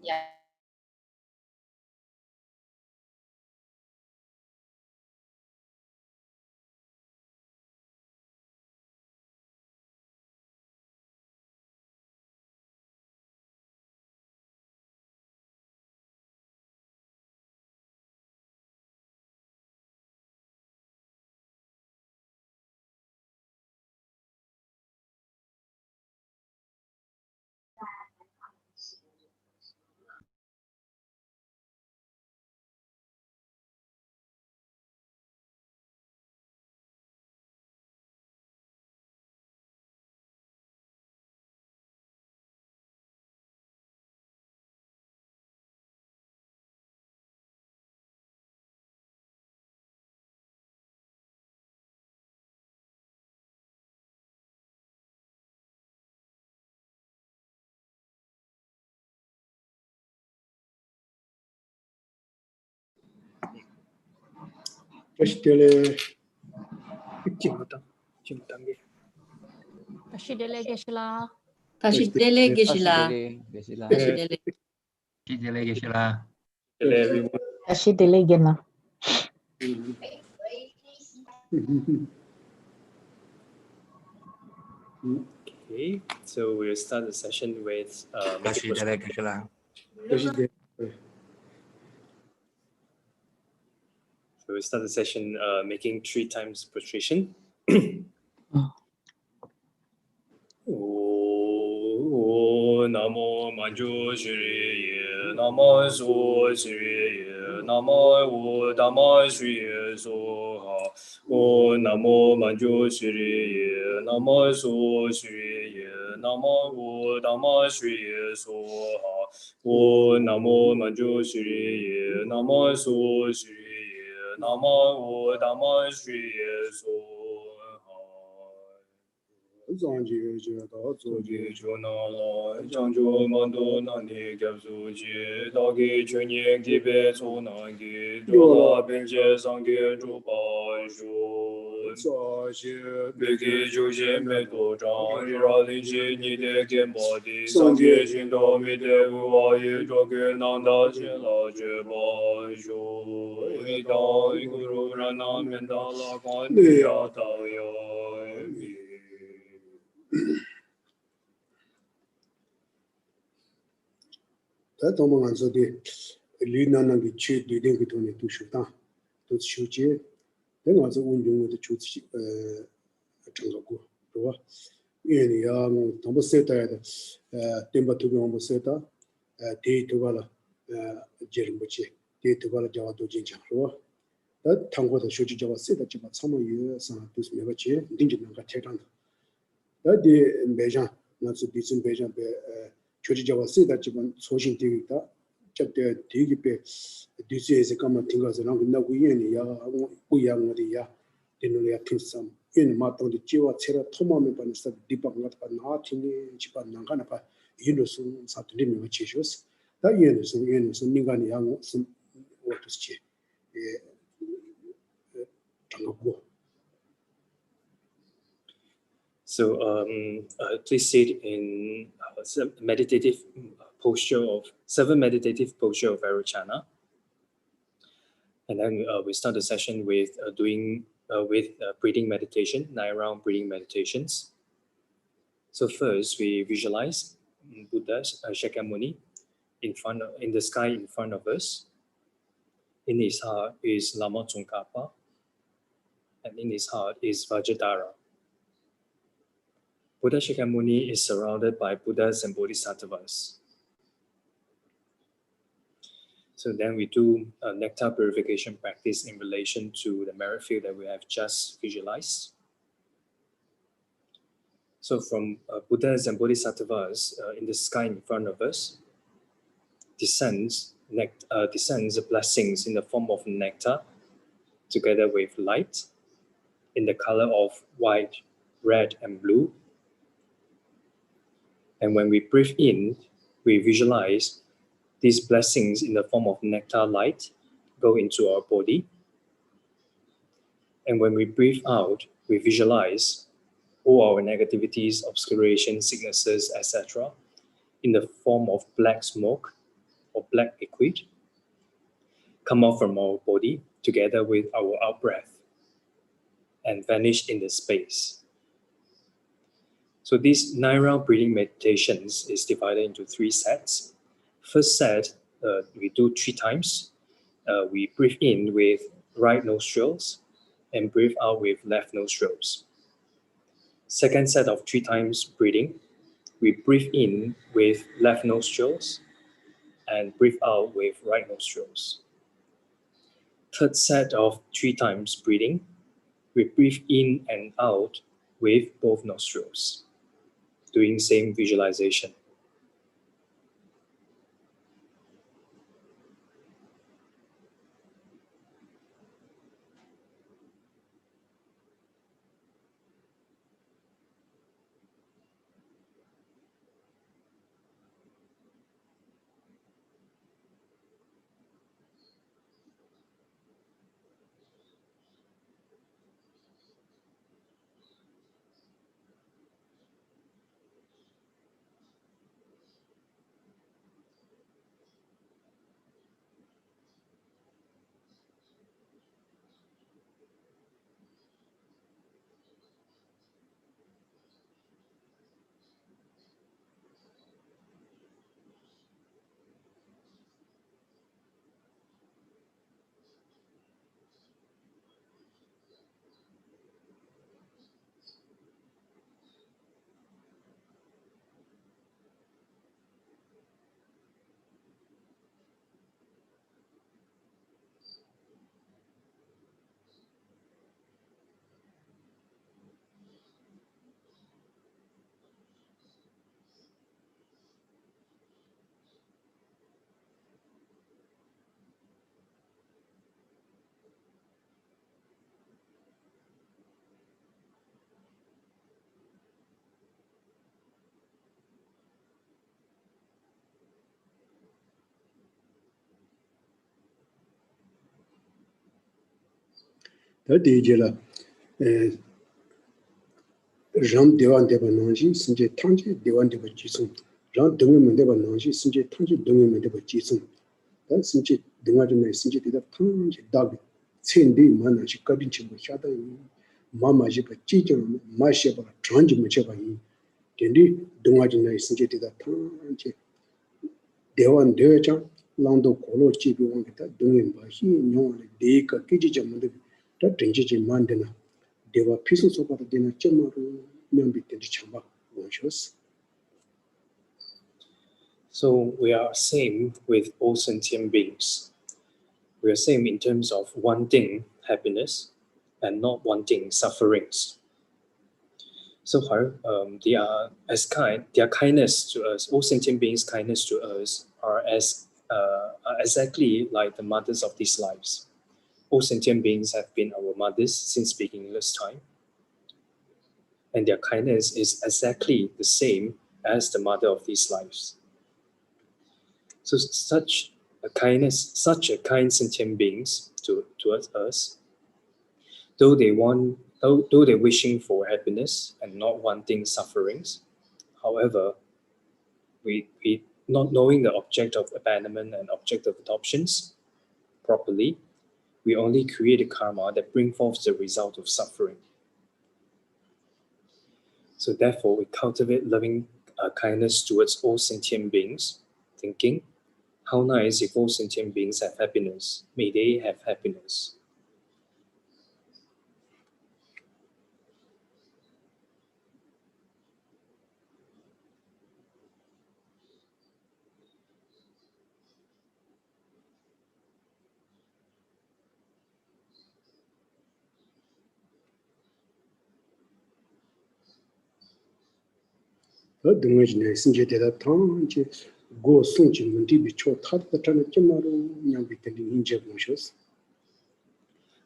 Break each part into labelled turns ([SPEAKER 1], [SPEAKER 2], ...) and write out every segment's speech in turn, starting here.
[SPEAKER 1] Yeah.
[SPEAKER 2] 다시 델레 찜당게
[SPEAKER 3] 다시 델레게실라.
[SPEAKER 4] 다시 델레게실라. 다시 델레.
[SPEAKER 3] 다시 델레게나.
[SPEAKER 5] Okay, so we'll start the session with So we start the session making 3 times prostration. Namo manju shri Namo so shri Namo dhamma shri so Namo manju shri Namo so shri Namo dhamma shri so Namo manju shri Namo so shri Namo dhamma shri so
[SPEAKER 2] 장지 제다 조지
[SPEAKER 5] 조나라 장조 만도 나니 갑수지 다기 주님 기베 소나기 조라 벤제 상게 주바주 사시 베기 주제 메도장 이라리지 니데 겐바디 상게 신도 미데 우와이 조게 난다 신라 제바주 이다 이구루라나 멘달라 관디야 다요
[SPEAKER 2] 다 도망가서디 리나나기 치 되게 돈이 두슈다 또 쉬지 내가 와서 운동도 좋지 정도고 좋아 얘야 뭐 너무 세다야 템바투고 너무 세다 데이터가라 제르무치 데이터가라 자와도 진짜 좋아 다 당고도 쇼지 자와 세다 지마 참여여서 두스 메바치 딩지는 같이 한다 다디 매장 나서 비슨 매장 조지자와 세다 지금 소신 되겠다. 저때 되게 디스에서 가면 팅가서랑 끝나고 이해니야 우양어디야 되는야 팅삼 인 마토디 지와 체라 토마메 반스다 디박나다 나티니 지반 나가나파 이노스 사투리미 치쇼스 다 이노스 민간이 양 어떻지 예 장고
[SPEAKER 5] So please sit in meditative posture of 7 meditative posture of Vairocana. And then we start the session with doing breathing meditation, 9 round breathing meditations. So first we visualize Buddha Shakyamuni in the sky in front of us. In his heart is Lama Tsongkhapa, and in his heart is Vajradhara. Buddha Shakyamuni is surrounded by Buddhas and Bodhisattvas. So then we do a nectar purification practice in relation to the merit field that we have just visualized. So from Buddhas and Bodhisattvas in the sky in front of us descends blessings in the form of nectar together with light in the color of white, red, and blue. And when we breathe in, we visualize these blessings in the form of nectar light go into our body. And when we breathe out, we visualize all our negativities, obscurations, sicknesses, etc. in the form of black smoke or black liquid come out from our body together with our out-breath and vanish in the space. So these 9-round breathing meditations is divided into 3 sets. First set, we do 3 times. We breathe in with right nostrils and breathe out with left nostrils. Second set of 3 times breathing, we breathe in with left nostrils and breathe out with right nostrils. Third set of 3 times breathing, we breathe in and out with both nostrils, doing same visualization.
[SPEAKER 2] 다 대제라 ram dewan deba nangji sinje tangji dewan deba jisung ram dungwe deba nangji sinje tangji dungwe deba jisung da sinje dunga jina sinje deda tangji dag tsendi mana chi kabin chi mo chada mama ji ba chi jang ma she ba changji mo che ba yi dendi dunga jina sinje deda tangji dewan de cha langdo kolo chi bi wang ta dungwe ba hi nyong de ka kiji jam de ta denji ji man de na dewa pisu so ba de na chamaru
[SPEAKER 5] So we are same with all sentient beings. We are same in terms of wanting happiness and not wanting sufferings. So they are as kind. Their kindness to us, all sentient beings' kindness to us, are exactly like the mothers of these lives. All sentient beings have been our mothers since beginningless time. And their kindness is exactly the same as the mother of these lives. So such a kind sentient beings towards us, though they're wishing for happiness and not wanting sufferings, however, we not knowing the object of abandonment and object of adoptions properly, we only create a karma that brings forth the result of suffering. So therefore, we cultivate loving kindness towards all sentient beings, thinking, how nice if all sentient beings have happiness. May they have happiness.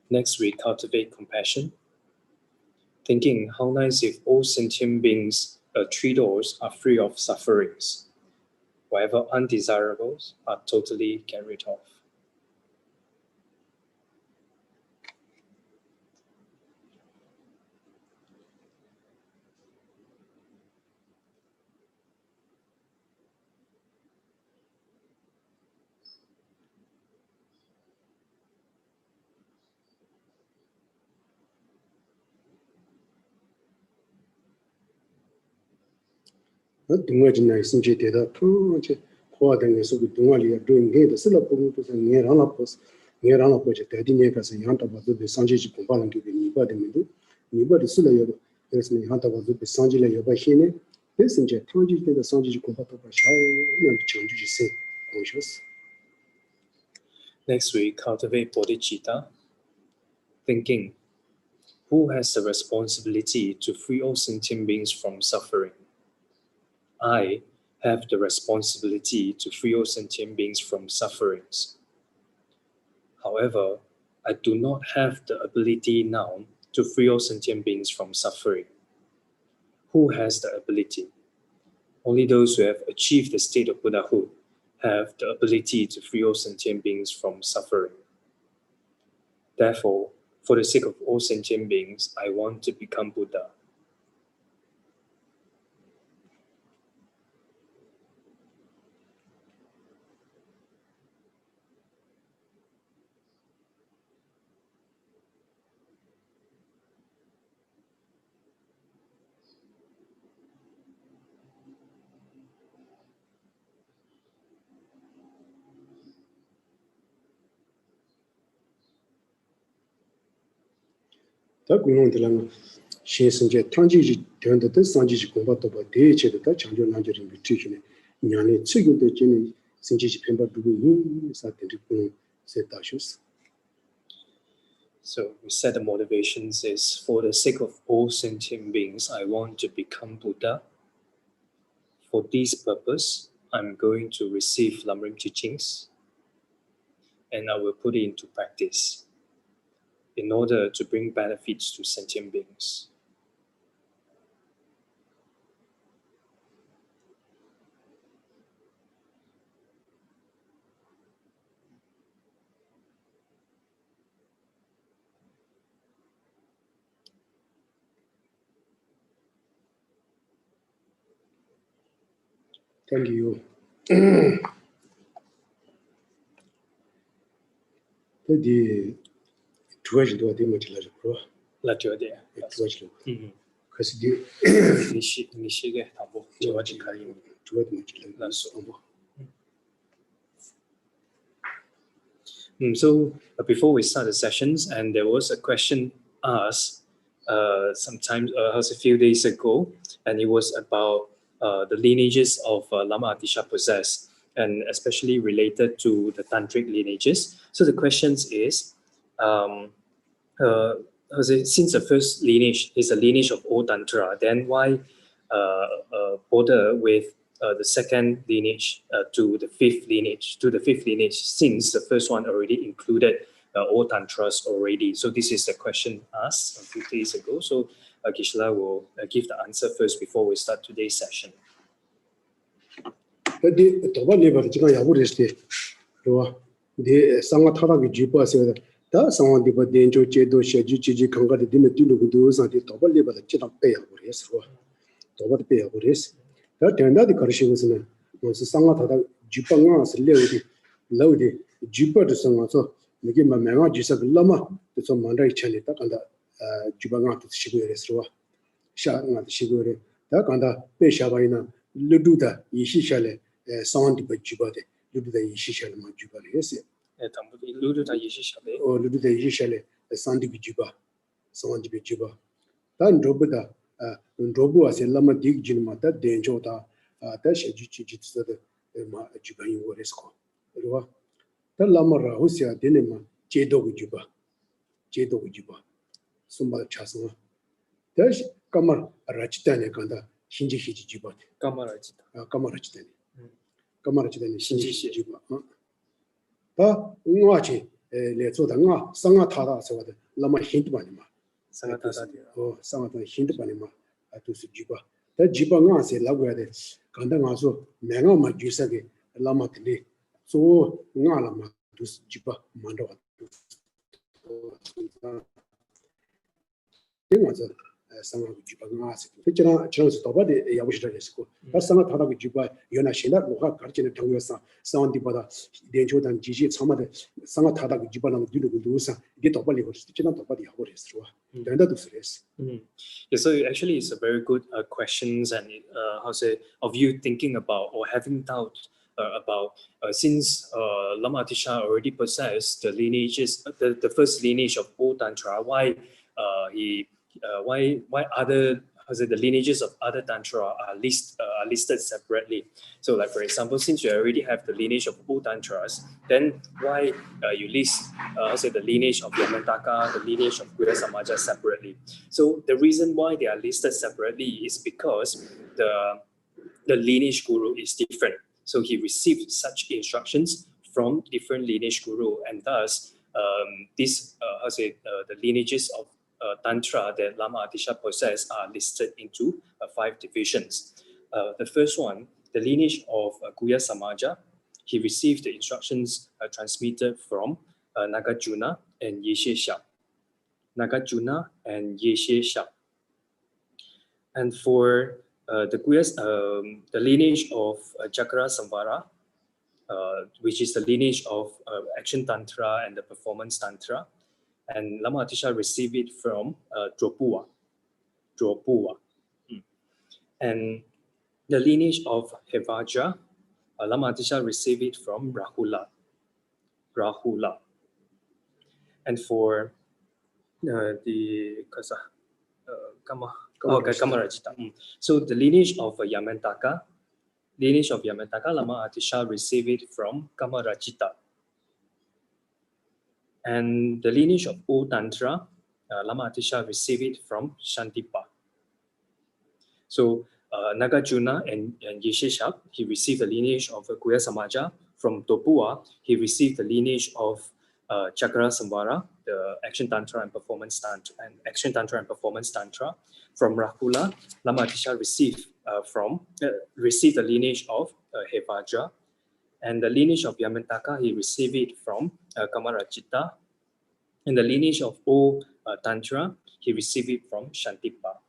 [SPEAKER 5] Next, we cultivate compassion, thinking how nice if all sentient beings' 3 doors are free of sufferings. Whatever undesirables are totally carried off.
[SPEAKER 2] 동아진나 있은지 대다 푸지 호화된 속에 동아리가 doing 게도 슬라포도 내라나 포스 내라나 포지 대디네 가서 양다 봐도 상지지 공부하는 게 니바데면도 니바데 슬라요 그래서 양다 봐도 상지래 여바 희네 그래서 이제 통지 때도 상지지 공부도 봐 샤오면 정주지 세 공셔스.
[SPEAKER 5] Next, we cultivate bodhicitta, thinking, who has the responsibility to free all sentient beings from suffering? I have the responsibility to free all sentient beings from sufferings. However, I do not have the ability now to free all sentient beings from suffering. Who has the ability? Only those who have achieved the state of Buddhahood have the ability to free all sentient beings from suffering. Therefore, for the sake of all sentient beings, I want to become Buddha.
[SPEAKER 2] 다 공론들랑 신선제 탕지지 되는데 상지지 공부도 봐 대체도 다 장조 난저린 비트기네 냐네 측은데 지는 신지지 편바 두고 이 사태들 공 세다쇼스.
[SPEAKER 5] So we said the motivations is for the sake of all sentient beings, I want to become Buddha. For this purpose, I'm going to receive Lamrim teachings and I will put it into practice in order to bring benefits to sentient beings.
[SPEAKER 2] Thank you. The tuajido de motila pro.
[SPEAKER 5] La teoria.
[SPEAKER 2] Tuajido. Kasi di
[SPEAKER 5] Nishige tambo tuaji karim.
[SPEAKER 2] tuad motila so.
[SPEAKER 5] So before we start the sessions, and there was a question asked sometimes a few days ago, and it was about the lineages of Lama Atisha possessed, and especially related to the tantric lineages. So the question is, since the first lineage is a lineage of old tantra, then why bother with the second lineage to the fifth lineage, since the first one already included all tantras already? So this is the question asked a few days ago. So Geshe-la will give the answer first before we start today's session.
[SPEAKER 2] The Toba Liver Chicken Yaburiste, the Sanga Taraki Jipa said, that's someone the danger Chedo Shaji Kanga the dinner to do and the Toba Liver the Chita Pay Aburis. Toba Pay Aburis. That turned out the Karashi was Sanga Tata Jipangas loaded Jipa to Sanga. So, making my Mama Jisa Lama to some Mandai Chanita and Jibanga to Shigure. Shang at Shigure. That and the Peshabaina, Lududa, Yishishale, Sound Jibade, Lududa Yishishale Majubale, yes.
[SPEAKER 5] Lududa Yishishale.
[SPEAKER 2] Or Lududa Yishale, Sandi Juba, Sound Juba. Then Drobuda, Drobu as a Lama Dig Jinma, that Denjota, Dash Jits the Jubain Waresco. The Lama Rahusia Denema, Jedo Juba, Sumba Chasma. Dash Kamar Rachitane Kanda, Shinji Jibat. Kamarachitani. Kamarachitani, Shinji Jiba. Ta Ngachi, Letodanga, Sanga Tada, so the Lama Hintmanima. Oh, Sangata Hintmanima, to Jiba. That Jiba say Lagwade, Kandangazo, Mangama Jusagi, Lama Tili, so Ngalama to Jiba Mando. 상하고 주방아 특히나 저는 도바데 야부시라겠고 상하 타다고 주바 연아 신다 뭐가 가르치는 당요사 사운디보다 대조단 지지 참마데 상하 타다고 주바는 뒤로도사 이게 도발이 벌써 특히나 도바디 하고 그랬어. 된다도 그랬어.
[SPEAKER 5] Yeah, so actually it's a very good questions and how say of you thinking about or having doubt about since Lama Atisha already possessed the lineages, the first lineage of old Tantra, why why other the lineages of other Tantra are listed separately. So like for example, since you already have the lineage of old Tantras, then why you list the lineage of Yamantaka, the lineage of Guya Samaja separately? So the reason why they are listed separately is because the lineage guru is different. So he received such instructions from different lineage guru, and thus the lineages of Tantra that Lama Atisha possessed are listed into 5 divisions. The first one, the lineage of Guya Samaja, he received the instructions transmitted from Nagarjuna and Yeshe Sha. Nagarjuna and Yeshe Sha. And for the lineage of Chakra Samvara, which is the lineage of Action Tantra and the Performance Tantra, and Lama Atisha received it from Dropua. And the lineage of Hevaja, Lama Atisha received it from Rahula. And for the Kamarajita. So the lineage of Yamantaka, Lama Atisha received it from Kamarajita. And the lineage of old Tantra, Lama Atisha received it from Shantipa. So Nagarjuna and Yesheshap, he received the lineage of Guya Samaja. From Topua, he received the lineage of Chakra Samvara, the Action Tantra and Performance Tantra. From Rahula, Lama Atisha received the lineage of Hevaja. And the lineage of Yamantaka, he received it from Kamarajita. And the lineage of O Tantra, he received it from Shantipa.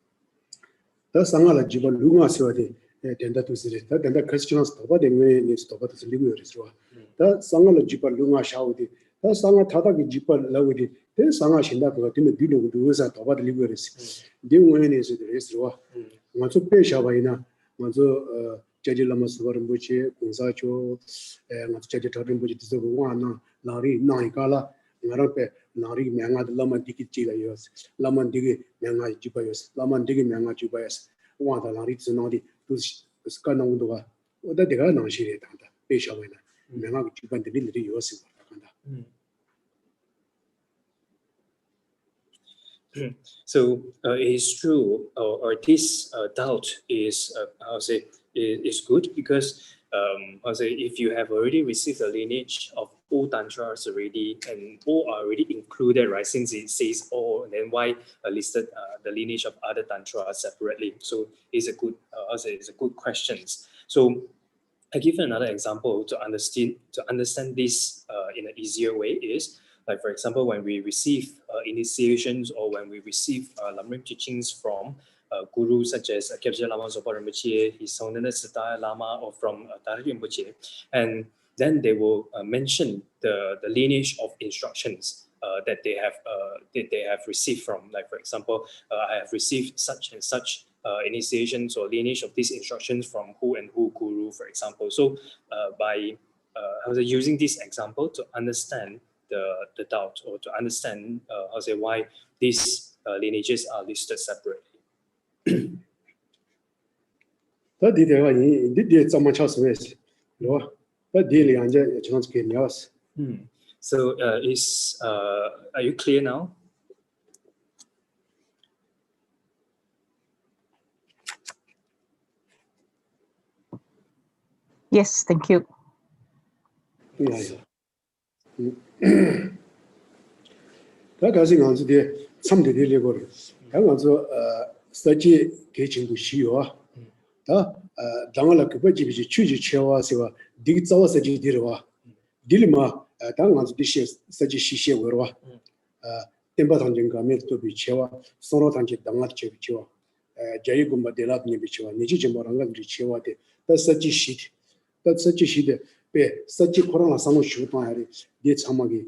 [SPEAKER 2] That's Sangala Jiba Lunga Swati, Tenda to Siri, that the Christians Toba, the way needs to Toba to Libu. That Sangala Jiba Lunga Shawdi, that Sanga Tataki Jipa Lawdi, then Sanga Shinda to attend the deal with the Toba Liberis. The women is the rest. Once a Peshawaina, Manzo Jajilama Suvarambuchi, Gonzacho, and Jajatarimbuchi, one, Lari, Naikala, Narape. Nari Manga Lama Digi Chilayos, Laman Digi Manga Jubayos, Laman Digi Manga Jubayas, one the Larit Nodi, to Skanawua, or the Degana Shiri Tanda, Peshavana, Manga Juban the Lily Yosi.
[SPEAKER 5] So it is true, or this doubt is, is good because if you have already received a lineage of all tantras already, and all are already included, right? Since it says all, then why listed the lineage of other tantras separately? So it's a good, it's a good question. So I give another example to understand this in an easier way is, like for example, when we receive initiations or when we receive Lamrim teachings from gurus such as Kyabja Lama Zopa Rinpoche, His Holiness Siddhaya Lama, or from Tari Rinpoche, and then they will mention the lineage of instructions that they have received from. Like for example, I have received such and such initiations or lineage of these instructions from who and who guru, for example. So by using this example to understand the doubt, or to understand why these lineages are listed separately.
[SPEAKER 2] That did someone else with no, but daily and chance came yours.
[SPEAKER 5] So are you clear now?
[SPEAKER 3] Yes, thank you.
[SPEAKER 2] That doesn't answer the some delivery. I want to study getting to see you. Dangala Kubaji, Chuji Chewa, Siva, Digzawa Saji Dirwa, Dilima, Dangan's dishes, such as Shisha Werwa, temba tanjin gamel to bi chewa soro tanjin dangat che chewa jayi gumba delat ni bi chewa niji jemoranga ri chewa de ta saji shid be saji korona samu shu ta hari de chamagi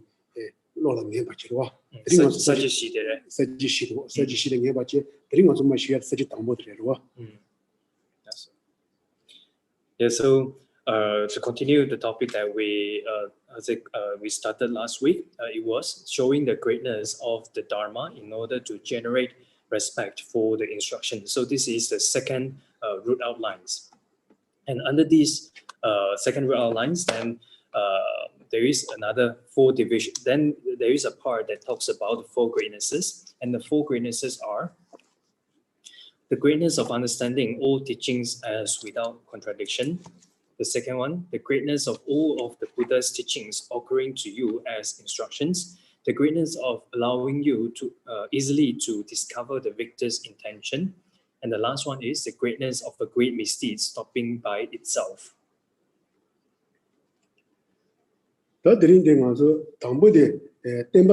[SPEAKER 2] lola nge ba chirwa
[SPEAKER 5] saji shid
[SPEAKER 2] nge ba che dringa zum ma shia saji tambo de ro
[SPEAKER 5] yeah, so to continue the topic that we started last week, it was showing the greatness of the Dharma in order to generate respect for the instruction. So this is the second root outlines. And under these second root outlines, then there is another 4 divisions. Then there is a part that talks about the 4 greatnesses. And the 4 greatnesses are the greatness of understanding all teachings as without contradiction. The second one, the greatness of all of the Buddha's teachings occurring to you as instructions. The greatness of allowing you to easily to discover the victor's intention. And the last one is the greatness of a great misdeed stopping by itself.
[SPEAKER 2] temba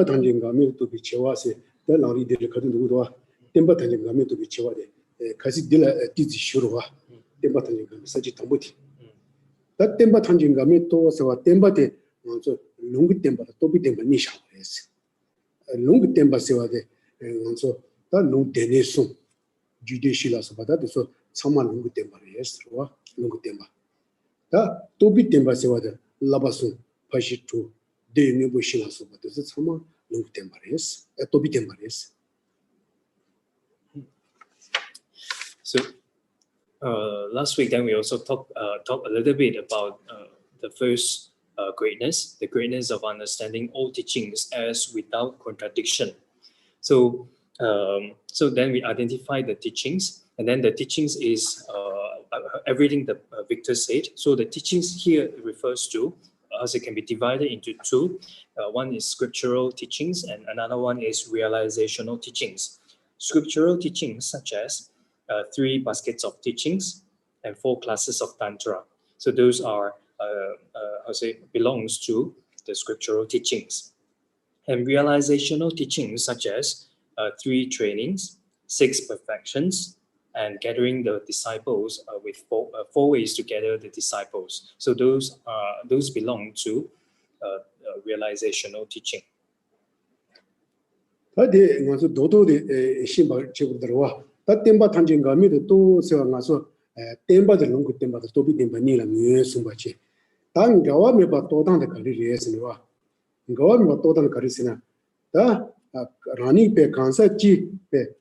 [SPEAKER 2] tanjin gamel to bi chewa se da lari de ka du do temba tanjin gamel to bi chewa de kasi dila tizi shurwa temba tanjin gamel saji tambuti da temba tanjin gamel to se wa temba de so lungu temba to bi temba ni sha es lungu temba se wa de so da lungu de ne so jude shila so bada de so sama lungu temba es ro lungu temba da to bi temba se wa de labasu pashi tu de ne bo shila so bada so sama lungu temba es to bi temba es.
[SPEAKER 5] So last week, then we also talked a little bit about the first greatness, the greatness of understanding all teachings as without contradiction. So then we identify the teachings, and then the teachings is everything the Victor said. So the teachings here refers to, as it can be divided into 2. One is scriptural teachings, and another one is realizational teachings. Scriptural teachings such as 3 baskets of teachings and 4 classes of tantra. So those are belongs to the scriptural teachings. And realizational teachings such as 3 trainings, 6 perfections, and gathering the disciples with 4 ways to gather the disciples. So those belong to realizational teaching.
[SPEAKER 2] temba tanjin ga mi to se nga so temba de long temba to bi temba ni la ngue sumba che tang ga wa me ba to dang de ka ri re se wa ga wa me ba to dang ka ri se na da rani pe kansa chi pe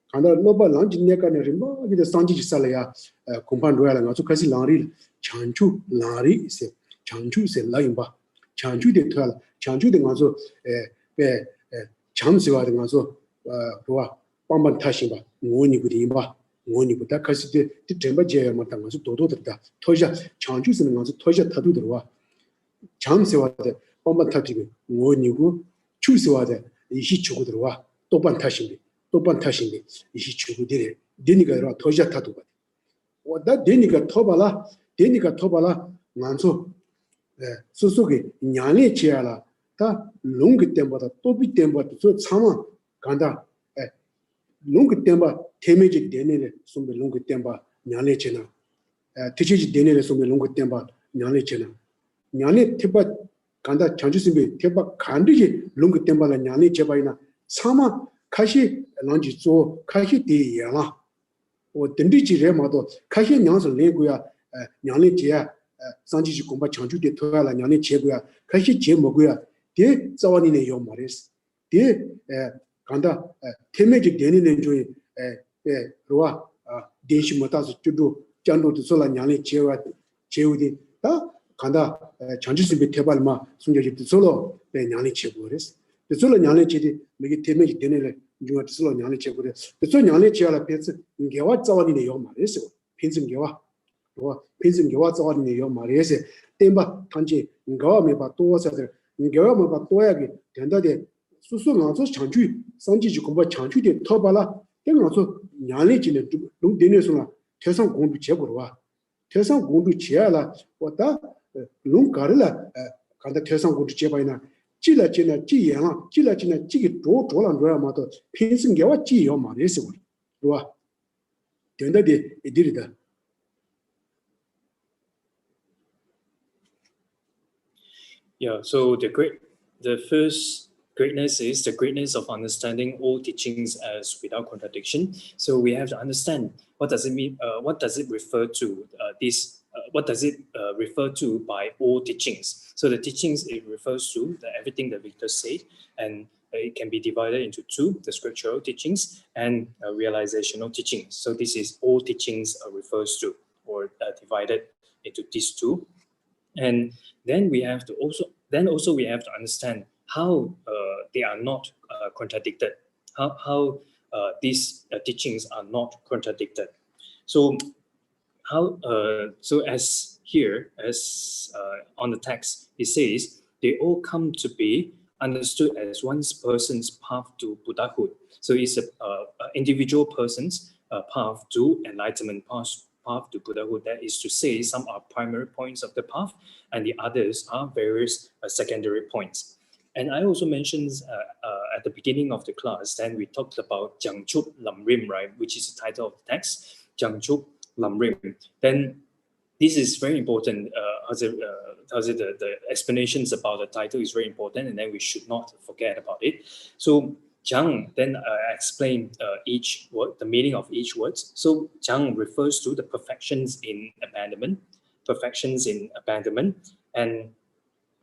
[SPEAKER 2] kanda lo ba lang jin ne ka ne rim ba gi de sang ji sa la ya kumpan ro ya la nga so ka si lang ri chanchu lari se chanchu se la yin ba chanchu de thal chanchu de nga so pe cham se wa de nga so ro pamban tashin ba ngoni gudi ba ngoni buta kasi de temba je ma tang so dodo da toja changju sin nga so toja tadu derwa cham se wa de pamban taji ngoni gu chu se wa de ishi chugu derwa toban tashin de ishi chugu de deniga ra toja tadu ba wa da deniga tobala nganso 소속에 냐네 지야라 다 롱기 때보다 또비 때보다 저 참아 간다 롱기 때보다 테메지 되네네 sombe 롱기 때보다 냐네 지나 티치지 되네네 sombe 롱기 때보다 냐네 지나 냐네 테바 간다 장주심비 테바 간디지 롱기 때보다 냐네 제바이나 참아 카시 런지 조 카시 디야라 오 든디지 레마도 카시 냥서 레고야 냐네 지야 상지지 공부 장주대 토야라 냐네 제고야 카시 제 먹고야 데 자원이네 요 말이스 데 간다 테메지 되는 조이 로아 대시 못아서 주도 장도도 솔라 냐네 제와 제우디 다 간다 장주심비 테발마 숨겨집도 솔로 냐네 제고레스 솔로 냐네 제디 메기 테메지 되는 중에 솔로 냐네 제고레 솔로 냐네 제라 페스 게와 자원이네 요 말이스 핀승 게와 와 핀승 게와 자원이네 요 말이스 템바 단지 가와메 바 또와서들 가와메 바 또야게 된다데 수수나서 장주 상지지 공부 장주대 터발라 땡나서 냐네지네 롱 되네서나 태상 공부 제고로 와 태상 공부 지야라 왔다 롱 가르라 간다 태상 공부 제바이나 Chila China Chiang, Chila China Chi draw and Ramato, Pinsing Yawa Chi or Maris. Dua. Tenda de Edida.
[SPEAKER 5] Yeah, so the first greatness is the greatness of understanding all teachings as without contradiction. So we have to understand what does it mean, what does it refer to what does it refer to by all teachings? So the teachings, it refers to everything that Victor said, and it can be divided into two, the scriptural teachings and realizational teachings. So this is all teachings refers to, or divided into these two. And then we have to also we have to understand how they are not contradicted, how these teachings are not contradicted. So as here, as on the text, it says they all come to be understood as one person's path to Buddhahood. So it's a individual person's path to enlightenment, path to Buddhahood. That is to say, some are primary points of the path, and the others are various secondary points. And I also mentioned at the beginning of the class, then we talked about Jiangchup Lamrim, right, which is the title of the text, Jiangchup Lamrim. Then this is very important. The explanations about the title is very important, and then we should not forget about it. So Jiang, then I explain each word, the meaning of each word. So Jiang refers to the perfections in abandonment, and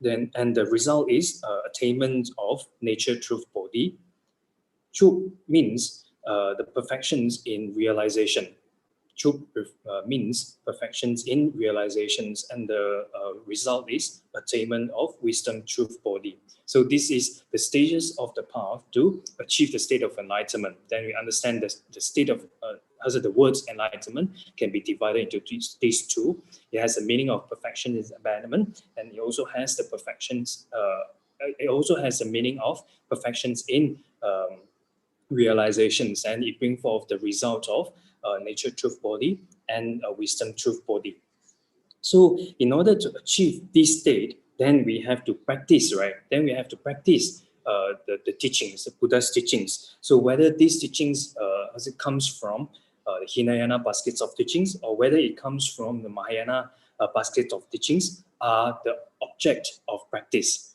[SPEAKER 5] the result is attainment of nature, truth, body. Chup means the perfections in realization. Chup means perfections in realizations, and the result is attainment of wisdom, truth, body. So this is the stages of the path to achieve the state of enlightenment. Then we understand the state of the words enlightenment can be divided into these two. It has the meaning of perfection is abandonment, and it also has the perfections. It also has the meaning of perfections in realizations, and it brings forth the result of nature, truth, body, and wisdom, truth, body. So in order to achieve this state, then we have to practice, right? Then we have to practice the teachings, the Buddha's teachings. So whether these teachings, as it comes from the Hinayana baskets of teachings, or whether it comes from the Mahayana basket of teachings, are the object of practice,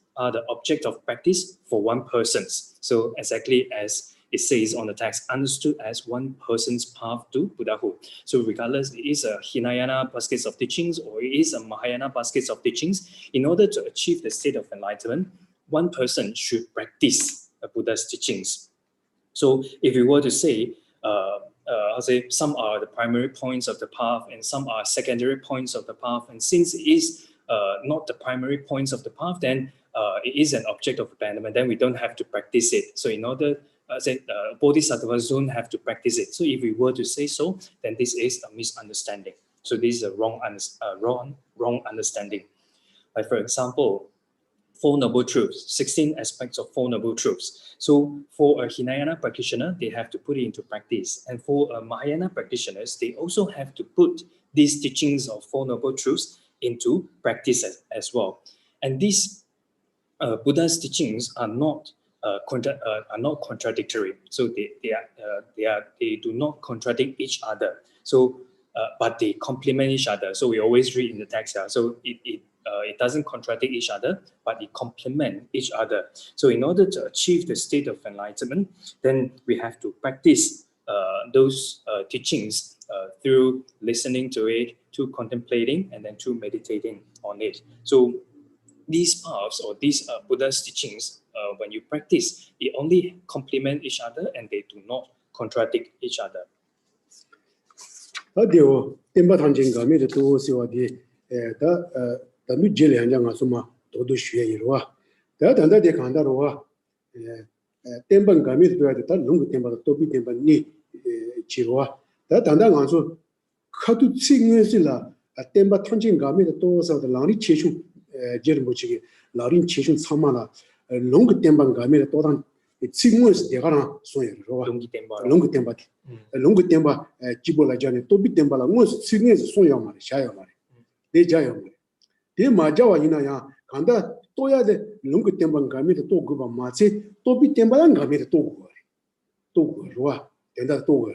[SPEAKER 5] for one person. So exactly as it says on the text, understood as one person's path to Buddhahood. So regardless, it is a Hinayana baskets of teachings or it is a Mahayana baskets of teachings, in order to achieve the state of enlightenment, one person should practice Buddha's teachings. So if we were to say, some are the primary points of the path and some are secondary points of the path, and since it is not the primary points of the path, then it is an object of abandonment, then we don't have to practice it. So in order bodhisattvas don't have to practice it. So if we were to say so, then this is a misunderstanding. So this is a wrong understanding. Like for example, Four Noble Truths, 16 aspects of Four Noble Truths. So for a Hinayana practitioner, they have to put it into practice. And for a Mahayana practitioners, they also have to put these teachings of Four Noble Truths into practice as well. And these Buddha's teachings are not contradictory. So they do not contradict each other. So but they complement each other. So we always read in the text. So it doesn't contradict each other, but it complements each other. So in order to achieve the state of enlightenment, then we have to practice those teachings through listening to it, through contemplating, and then through meditating on it. So these paths or these Buddha's teachings, when you practice, they only complement each other and they do not contradict each other.
[SPEAKER 2] Lamrim cheshun samala long temban game todan tsigmus degara soyer long temba jibola jane tobi temba la ngos tsignes soyamare shayamare de jayamare de majawa ina ya kanda 또야 돼 롱그 템방 가면 또 그거 마치 또비 템방 가면 또 그거와 된다 또 그.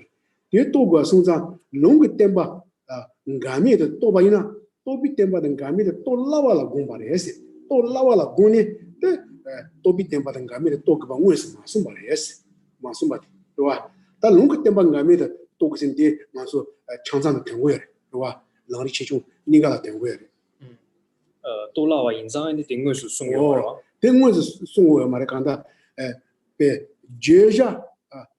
[SPEAKER 2] 뒤에 또 그 성장 롱그 템방 가면 또 봐이나 또비 템방 가면 또 라와라 공부해서 또 라와라 공이 또비 템방 가면 또 그거 무슨 마슨 말이 좋아. 다 롱그 템방 가면 또 그신데 마서 창장의 경우에 좋아. 랑리 최종 네가 된 거야.
[SPEAKER 5] 多拉话现在的定位是送油了。
[SPEAKER 2] 등원送我말에 간다. 배 제자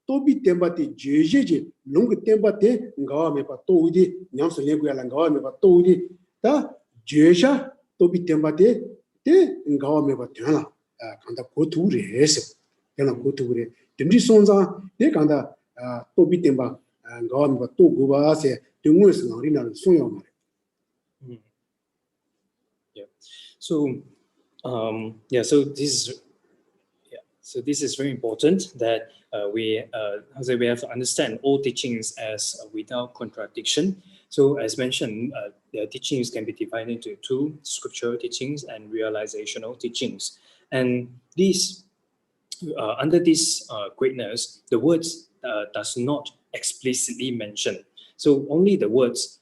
[SPEAKER 2] 또비 템바티 제제지 롱그 템바티 가와메 바 또우디 냠스 레고야랑 가와메 바 또우디 다 제자 또비 템바티 데 가와메 바 되나 간다 고투레스 되나 고투레 듬지 손자 데 간다 또비 템바 가와메 바 또고바세 등원스 나리나 송요 말에.
[SPEAKER 5] So, so this is very important that we have to understand all teachings as without contradiction. So, as mentioned, the teachings can be divided into two: scriptural teachings and realizational teachings. And these, under this greatness, the words does not explicitly mention. So, only the words.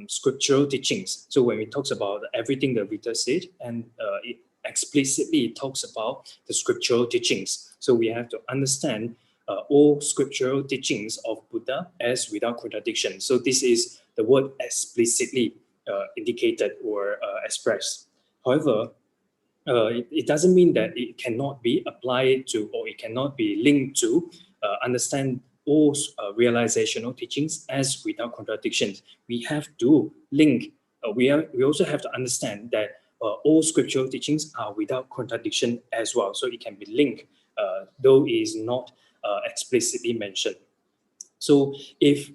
[SPEAKER 5] Scriptural teachings. So when we talks about everything the Vita said, and it explicitly talks about the scriptural teachings. So we have to understand all scriptural teachings of Buddha as without contradiction. So this is the word explicitly indicated or expressed. However, it doesn't mean that it cannot be applied to or it cannot be linked to understand all realizational teachings as without contradictions. We have to link, we also have to understand that all scriptural teachings are without contradiction as well. So it can be linked, though it is not explicitly mentioned. So if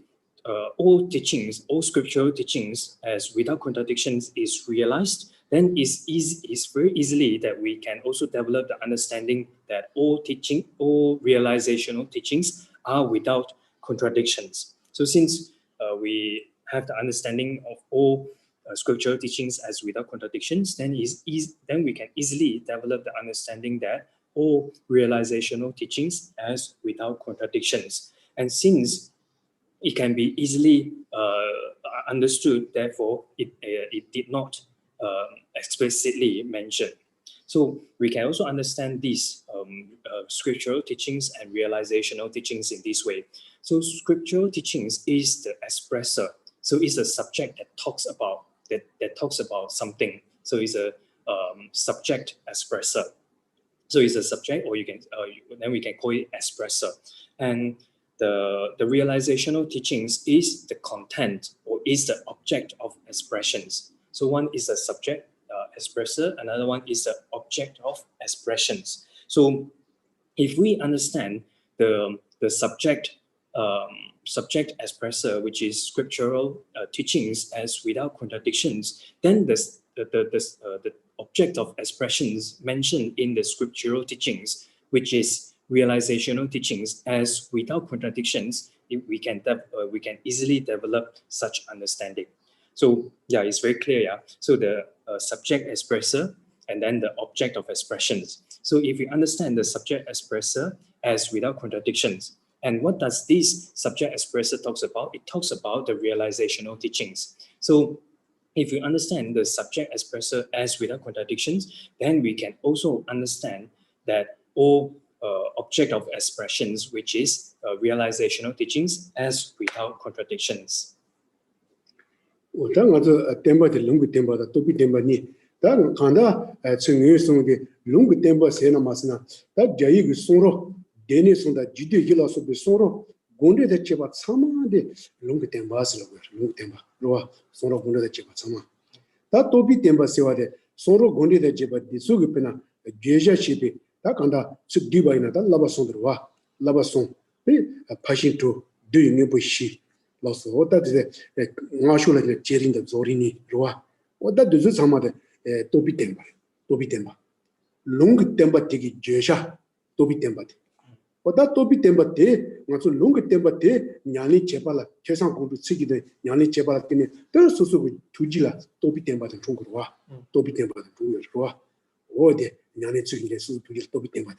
[SPEAKER 5] all teachings, all scriptural teachings as without contradictions is realized, then it's very easily that we can also develop the understanding that all realizational teachings are without contradictions. So since we have the understanding of all scriptural teachings as without contradictions, then we can easily develop the understanding that all realizational teachings as without contradictions. And since it can be easily understood, therefore it did not explicitly mention. So we can also understand these scriptural teachings and realizational teachings in this way. So scriptural teachings is the expressor. So it's a subject that talks about something. So it's a subject expressor. So it's a subject, or then we can call it expressor. And the realizational teachings is the content or is the object of expressions. So one is the subject expressor, another one is the object of expressions. So if we understand the subject expressor, which is scriptural teachings as without contradictions, then the object of expressions mentioned in the scriptural teachings, which is realizational teachings as without contradictions, we can easily develop such understanding. So yeah, it's very clear. Yeah. So the subject expressor and then the object of expressions. So if we understand the subject expressor as without contradictions, and what does this subject expressor talks about? It talks about the realizational teachings. So if we understand the subject expressor as without contradictions, then we can also understand that all object of expressions, which is realizational teachings as without contradictions.
[SPEAKER 2] 我当我这电报的龙个电报的都比电报你，但看到从原送的龙个电报谁那么是呢？但这一个送了，电力送的绝对一老说被送了，工人的结巴长嘛的龙个电报是了个龙个电报，是吧？送了工人的结巴长嘛，但都比电报谁话的送了工人的结巴的所个边呢？绝下去的，但看到是对吧？呢，但老把送的话，老把送，拍心头对应不细。 老师，我到这个我说了这接人的做人呢，是吧？我到这是什么的？都比电吧，都比电吧，龙个电吧这个绝杀都比电吧的。我到都比电吧的，我说龙个电吧的，年龄结巴了，天上公主自己的年龄结巴了，跟你都是说个突击了，都比电吧的中国的话，都比电吧的中国是吧？ 어디 냐네 주기에 수 두길 또 비템바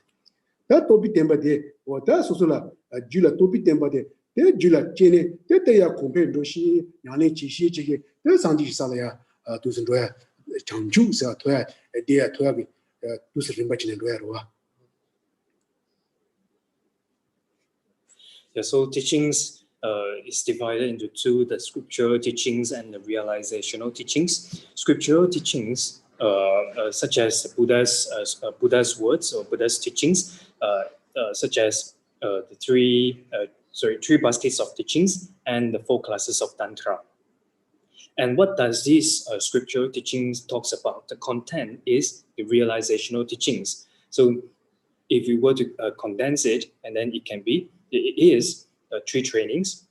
[SPEAKER 2] 다 또비 템바데 어다 소소라 줄라 또비 템바데 데 줄라 제네 데데야 콤페로시 냐네 지시 지게 데 상지사라야 두슨 도야 장주사 도야 데야 도야비 두스 림바치네 도야로와.
[SPEAKER 5] Yeah, so teachings is divided into two: the scriptural teachings and the realizational teachings. Scriptural teachings, such as Buddha's words or Buddha's teachings, such as the three baskets of teachings and the 4 classes of Tantra. And what does this scriptural teachings talks about? The content is the realizational teachings. So if we were to condense it, and then it is 3 trainings,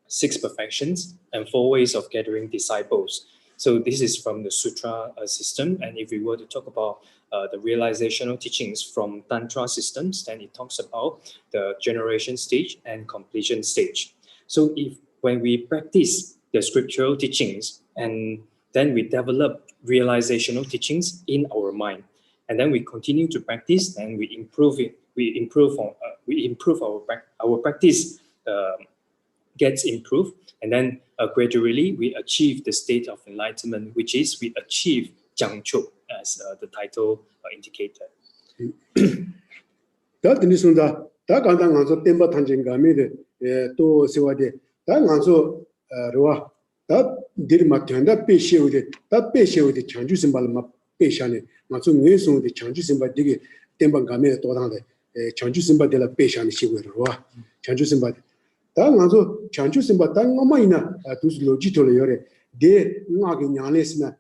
[SPEAKER 5] 6 perfections, and 4 ways of gathering disciples. So this is from the Sutra system. And if we were to talk about the realizational teachings from Tantra systems, then it talks about the generation stage and completion stage. So when we practice the scriptural teachings and then we develop realizational teachings in our mind, and then we continue to practice and we improve it. We improve our practice gets improved, and then gradually we achieve the state of enlightenment, which is we achieve Jiangchu, as the title indicated.
[SPEAKER 2] 다 드니선다 다 간당한서 템바 탄진가미데 또 세와데 다 간서 로와 다 디르마트한다 페시오데 다 페시오데 장주심발마 페샤네 맞소 뇌송데 장주심바 되게 템방가미에 또당데 장주심바데라 페샤네 시고로와 장주심바 다 간서 장주심바 당마이나 두스 로지토레 요레 데 나게 냐네스나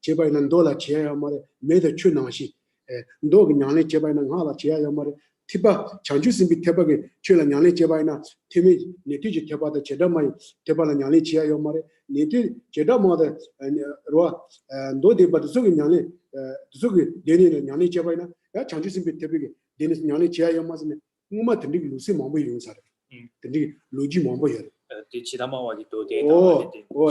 [SPEAKER 2] 제바이난 돌아 제야 말에 매더 추나시 ndo 냐네 제바이난 하라 제야 말에 티바 장주심비 테바게 최라 냐네 제바이나 테미 네티지 테바다 제다마이 테바라 냐네 제야 말에 네티 제다마다 로아 노데바도 속이 냐네 속이 데니네 냐네 제바이나 야 장주심비 테바게 데니 냐네 제야 말에 무마 든디 루시 마모 용사래 든디 로지 마모여
[SPEAKER 5] 지다마와기도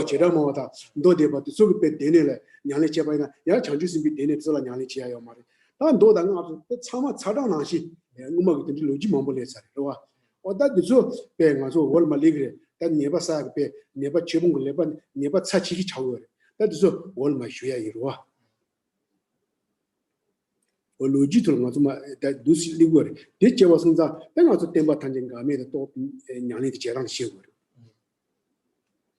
[SPEAKER 2] 제다마다 노데바도 속이 빼 데니래 냐네 제바이나 야 장주심비 데니 들라 냐네 제야 말에 난 도당 앞서 참아 차다나시 음악이 든지 로지 마모레사래 로아 어다디서 배가서 월말리그래 단 네바사 배 네바 제봉 걸레바 네바 차치기 차워래 다디서 월마 쉬야 이로와 로지들 맞으마 다 두시 리고래 대체와 성자 배가서 템바 탄진가메도 또 냐니디 제랑 시고래.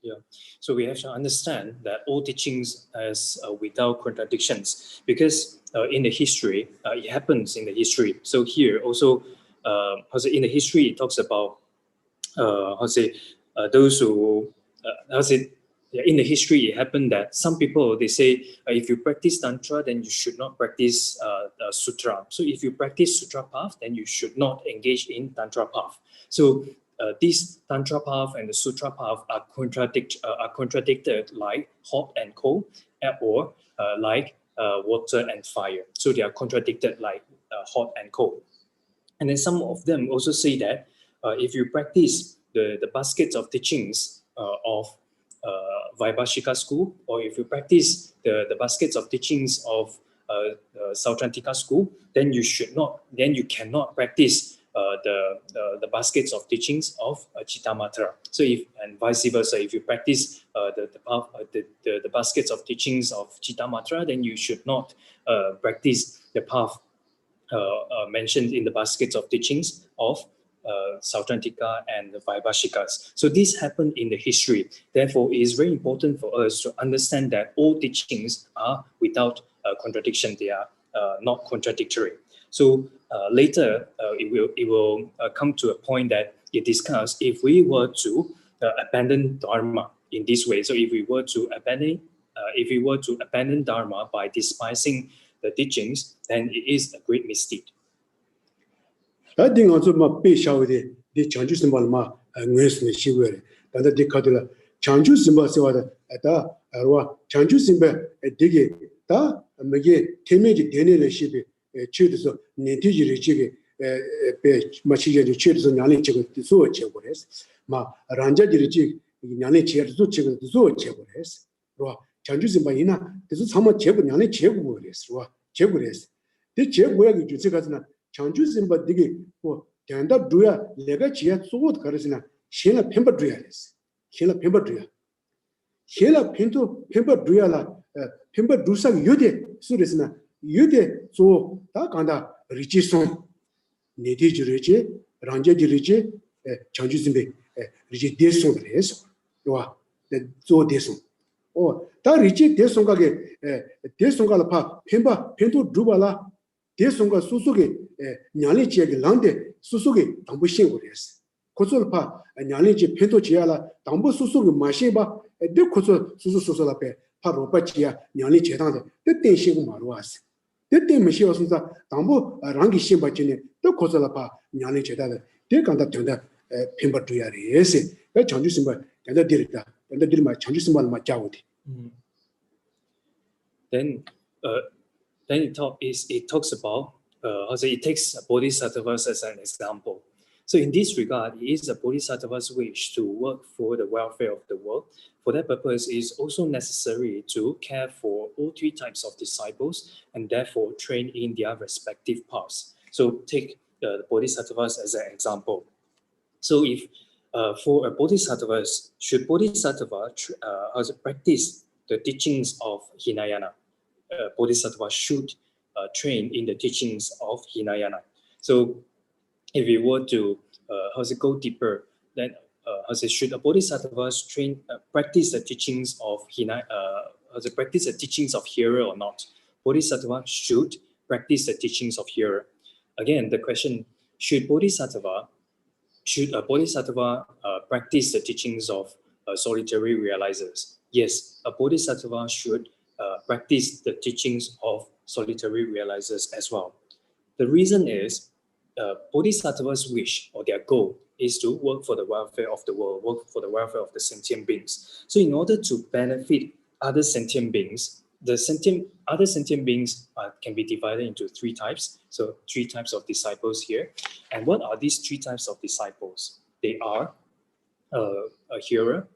[SPEAKER 5] Yeah, so we have to understand that all teachings is without contradictions, because in the history, it happens in the history. So here also, in the history, it talks about those who, in the history, it happened that some people, they say, if you practice Tantra, then you should not practice Sutra. So if you practice Sutra path, then you should not engage in Tantra path. So this Tantra path and the Sutra path are contradicted like hot and cold, or like water and fire. So they are contradicted like hot and cold. And then some of them also say that if you practice the baskets of teachings of Vaibhashika school, or if you practice the baskets of teachings of Sautrantika school, then you cannot practice the baskets of teachings of Chittamatra. So and vice versa, if you practice the baskets of teachings of Chittamatra, then you should not practice the path mentioned in the baskets of teachings of Sautrantika and the Vaibhashikas. So this happened in the history. Therefore, it is very important for us to understand that all teachings are without contradiction. They are not contradictory. So later, it will come to a point that it discuss if we were to abandon Dharma in this way. So if we were to abandon Dharma by despising the teachings, then it is a great mistake.
[SPEAKER 2] 다딩 아주 막 배샤오데 디 장주 심발마 응외스네 시고래 다다 디카들라 장주 심바세와다 다 아와 장주 심바 되게 다 뭐게 테메지 되네를 시비 치드서 네티지를 지게 배 마치게 치드서 냐네 지고 소 쳐버렸어 마 란자지를 지 냐네 치르서 치고 소 쳐버렸어 와 장주 심바 이나 그래서 참아 제고 냐네 제고 버렸어 와 제고레스. 데 제고야기 주체가스나 창주 심바 되게 뭐 된다 두야 내가 지야 쏘고 가르스나 신라 펜바 두야레스. 신라 펜바 두야. 신라 펜토 펜바 두야라 펜바 두상 요데 수레스나 요데 소다 간다 리치송 네디지르지 랑제지르지 창주 심베 리치 데송레스. 와 조 데송. 다 리치 대송가게 대송가라 파 펜바 펜도 두발라 대송가 수수게 냐리지게 랑데 수수게 담부 신고레스 코솔파 냐리지 펜도 지야라 담부 수수게 마시바 데 코솔 수수소소라 페 파로바지야 냐리 제당데 때때 신고 마루아스 때때 미시오선사 담부 랑기 신바지네 데 코솔파 냐리 제다데 데 간다 된다 펜바 두야레스 에 장주 신바 된다 디르다 된다 디르마 장주 신발 마자오디.
[SPEAKER 5] Then it talks about it takes bodhisattvas as an example. So in this regard, it is the bodhisattva's wish to work for the welfare of the world. For that purpose, it is also necessary to care for all three types of disciples and therefore train in their respective paths. So take the bodhisattvas as an example. So if for a bodhisattva, should bodhisattva practice the teachings of Hinayana? Bodhisattva should train in the teachings of Hinayana. So if we were to go deeper, then should a bodhisattva practice the teachings of practice the teachings of hearer or not? Bodhisattva should practice the teachings of hearer. Again, the question: should a bodhisattva practice the teachings of solitary realizers? Yes, a bodhisattva should practice the teachings of solitary realizers as well. The reason is bodhisattvas' wish or their goal is to work for the welfare of the world, work for the welfare of the sentient beings. So in order to benefit other sentient beings, other sentient beings can be divided into three types. So three types of disciples here. And what are these three types of disciples? They are a hearer,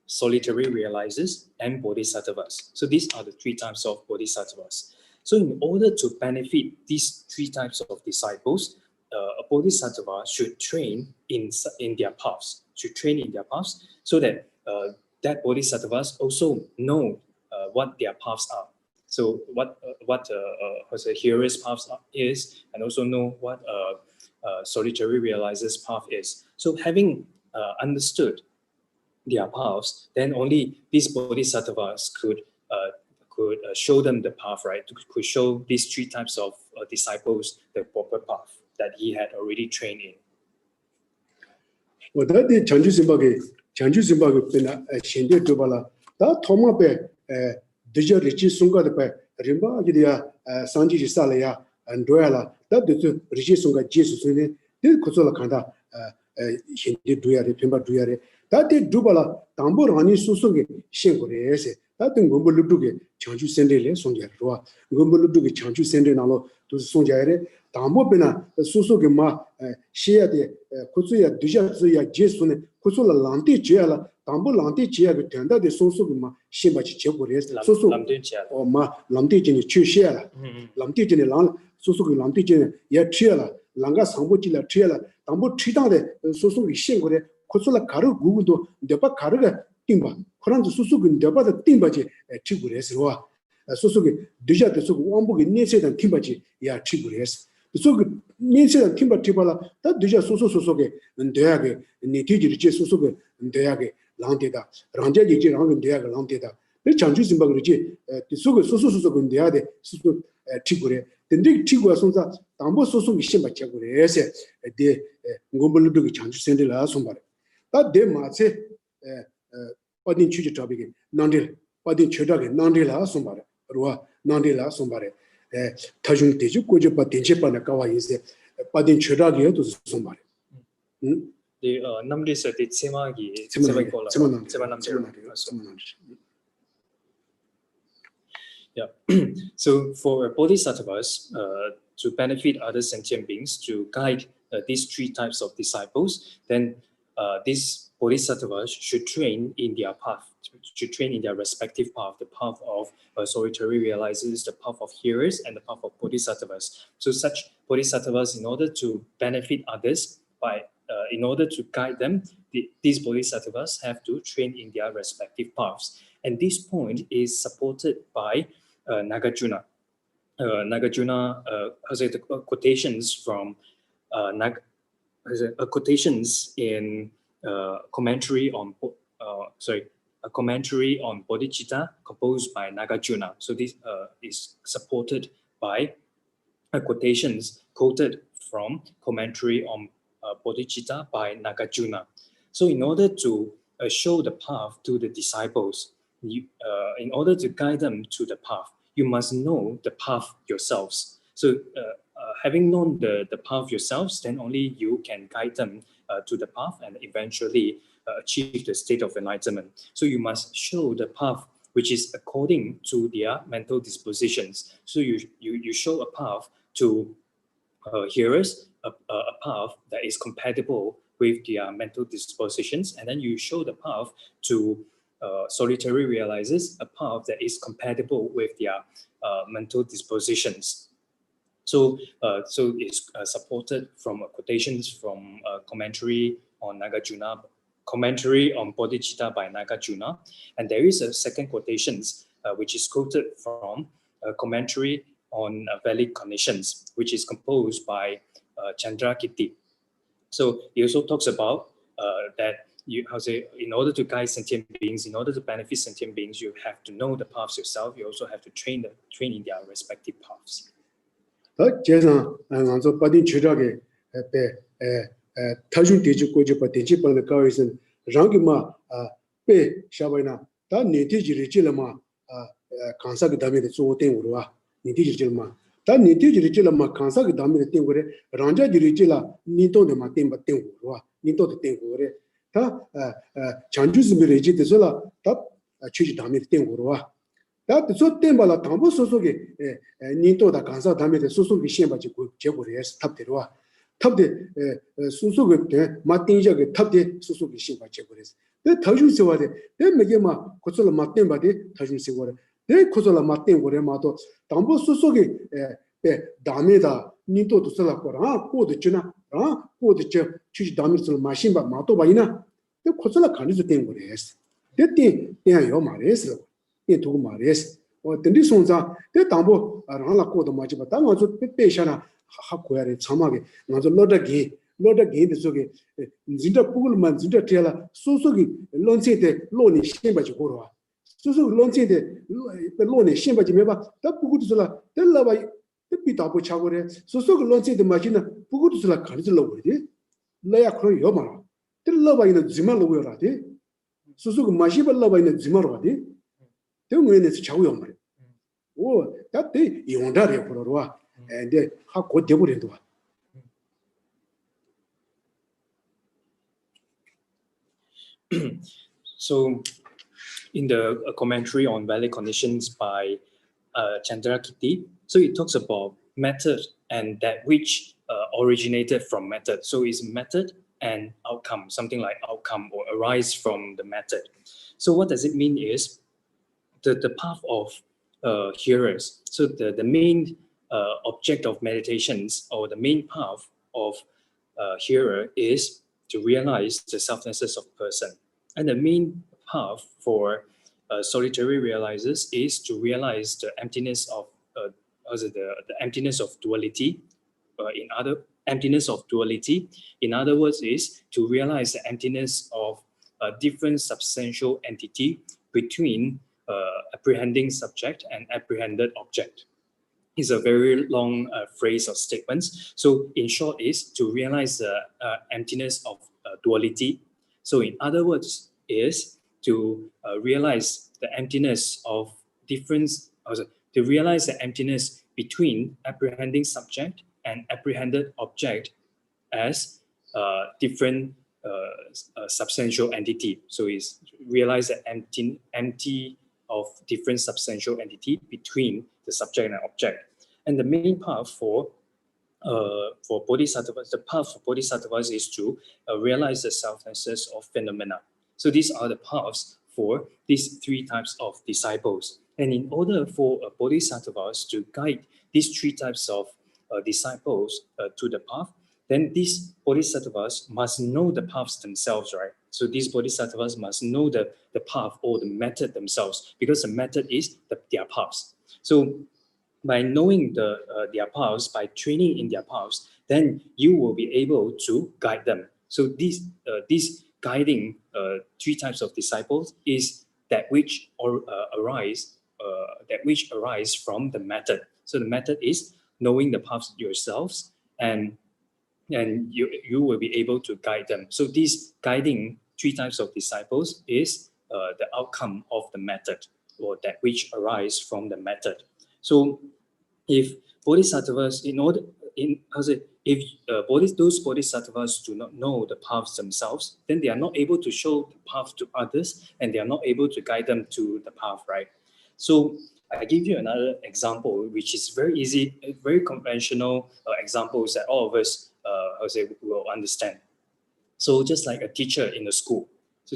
[SPEAKER 5] solitary realizers, and bodhisattvas. So these are the three types of bodhisattvas. So in order to benefit these three types of disciples, a bodhisattva should train in their paths, so that that bodhisattvas also know what their paths are. So what a hearer's path is, and also know what solitary realizer's path is. So having understood their paths, then only these bodhisattvas could show them the path, right? Could show these three types of disciples the proper path that he had already trained in.
[SPEAKER 2] 어디 장주심박에 배나 신대 도발라 다 토마베 디저리치 순가데 림바기디야 산지지 살아야 안도야라 다드 리치 순가 제수스네 데 코솔라 칸다 신대 두야레 펜바 두야레 다데 두발라 담보라니 수수게 신고레세 다든 공부르두게 장주 센데레 송자로와 공부르두게 장주 센데 나로 두 송자레 담보베나 수수게 마 시야데 코츠야 두자즈야 제수네 코솔라 란티 제야라 담보 란티 제야게 된다데 소수게 마 신바치 제고레스 소수 마 란티 제니 추시야라 란티 제니 란 소수게 란티 제니 야 치야라 랑가 상보지라 치야라 담보 치다데 소수게 신고레 코솔라 가르 구구도 내가 가르가 띵바 그런데 소수게 내가 띵바지 치고레스와 소수게 두자데 소고 왕복이 네세단 띵바지 야 치고레스 소그 네세단 띵바 티발라 다 두자 소소소소게 돼야게 네티지르지 소소게 돼야게 랑데다 랑제지지 랑은 돼야게 랑데다 이 장주 심바그르지 소그 소소소소게 돼야데 소소 치고레 근데 치고와 손자 담보 소소게 심바 치고레세 데 ngomboluduk chanchu sende la sombare ta de maase padin chuji tabige nandil padin chedage nandila sombare ruwa nandila sombare tajung teju kojo pa tenche pa na kawa yese padin chedage to sombare
[SPEAKER 5] the namri sa de semagi yeah. So for bodhisattvas to benefit other sentient beings, to guide these three types of disciples, then these bodhisattvas should train in their path, to train in their respective path, the path of solitary realizers, the path of hearers, and the path of bodhisattvas. So such bodhisattvas, in order to benefit others, in order to guide them, these bodhisattvas have to train in their respective paths. And this point is supported by Nagarjuna. Nagarjuna, the quotations from quotations in commentary on a commentary on Bodhicitta composed by Nagarjuna. So this is supported by quotations quoted from commentary on Bodhicitta by Nagarjuna. So in order to show the path to the disciples, in order to guide them to the path, you must know the path yourselves. So having known the path yourselves, then only you can guide them to the path and eventually achieve the state of enlightenment. So you must show the path which is according to their mental dispositions. So you show a path to hearers, a path that is compatible with their mental dispositions, and then you show the path to solitary realizers, a path that is compatible with their mental dispositions. So it's supported from quotations from commentary on Nagarjuna, commentary on Bodhicitta by Nagarjuna, and there is a second quotations which is quoted from a commentary on valid conditions, which is composed by Chandrakirti. So he also talks about that in order to guide sentient beings, in order to benefit sentient beings, you have to know the paths yourself. You also have to train in their respective paths.
[SPEAKER 2] That so tembala tambo sosoge ninto da kansa damete sosoge shenbaji jegores tabderwa tabde sosoge matinjage tabde sosoge shenbaji jegores de tajun sewade de megema kosola matembade tajun sewore de kosola matengore mato tambo sosoge dameda ninto to sala kora ko de chuna ko de chu damir mashinba mato baina de kosola kanizo tengores de te yo mares to Maris or the Nisonza, the Tambo, Arala Koda Majiba, Tamazo, Peshana, Hakuare, Samage, Nazo Loda Gay, the Soge, Zinda Pullman, Zinda Tela, Susugi, Lonsete, Loni, Shimbaji, Susu Lonsete, Loni, Shimbaji Meba, that Pugutula, the Lava, the Pitapo Chagore, Susu Lonsete Magina, Pugutula Kanzilla, Laya Croy Yomara, the Lava in a Zimalo, Susu Majiba Lava in a Zimaro. It's Chawam. Oh, that day you wonder for and how could they would into
[SPEAKER 5] it? So, in the commentary on valid conditions by Chandrakirti, so it talks about method and that which originated from method. So, it's method and outcome, something like outcome or arise from the method. So, what does it mean is the path of hearers. So the main object of meditations or the main path of hearer is to realize the selflessness of person. And the main path for solitary realizers is to realize the emptiness of the emptiness of duality. Emptiness of duality. In other words, is to realize the emptiness of a different substantial entity between apprehending subject and apprehended object. It's a very long phrase or statements. So in short is to realize the emptiness of duality. So in other words is to realize the emptiness of difference, to realize the emptiness between apprehending subject and apprehended object as different substantial entity. So is realize the empty of different substantial entity between the subject and object. And the main path for bodhisattvas, the path for bodhisattvas is to realize the selflessness of phenomena. So these are the paths for these three types of disciples. And in order for bodhisattvas to guide these three types of disciples to the path, then these bodhisattvas must know the paths themselves, right? So these bodhisattvas must know the path or the method themselves, because the method is their paths. So by knowing their paths, by training in their paths, then you will be able to guide them. So these guiding three types of disciples is that which arise from the method. So the method is knowing the paths yourselves, and you will be able to guide them. So these guiding three types of disciples is the outcome of the method, or that which arise from the method. So if bodhisattvas, those bodhisattvas do not know the paths themselves, then they are not able to show the path to others, and they are not able to guide them to the path, right? So I give you another example, which is very easy, very conventional examples that all of us will understand. So just like a teacher in the school. So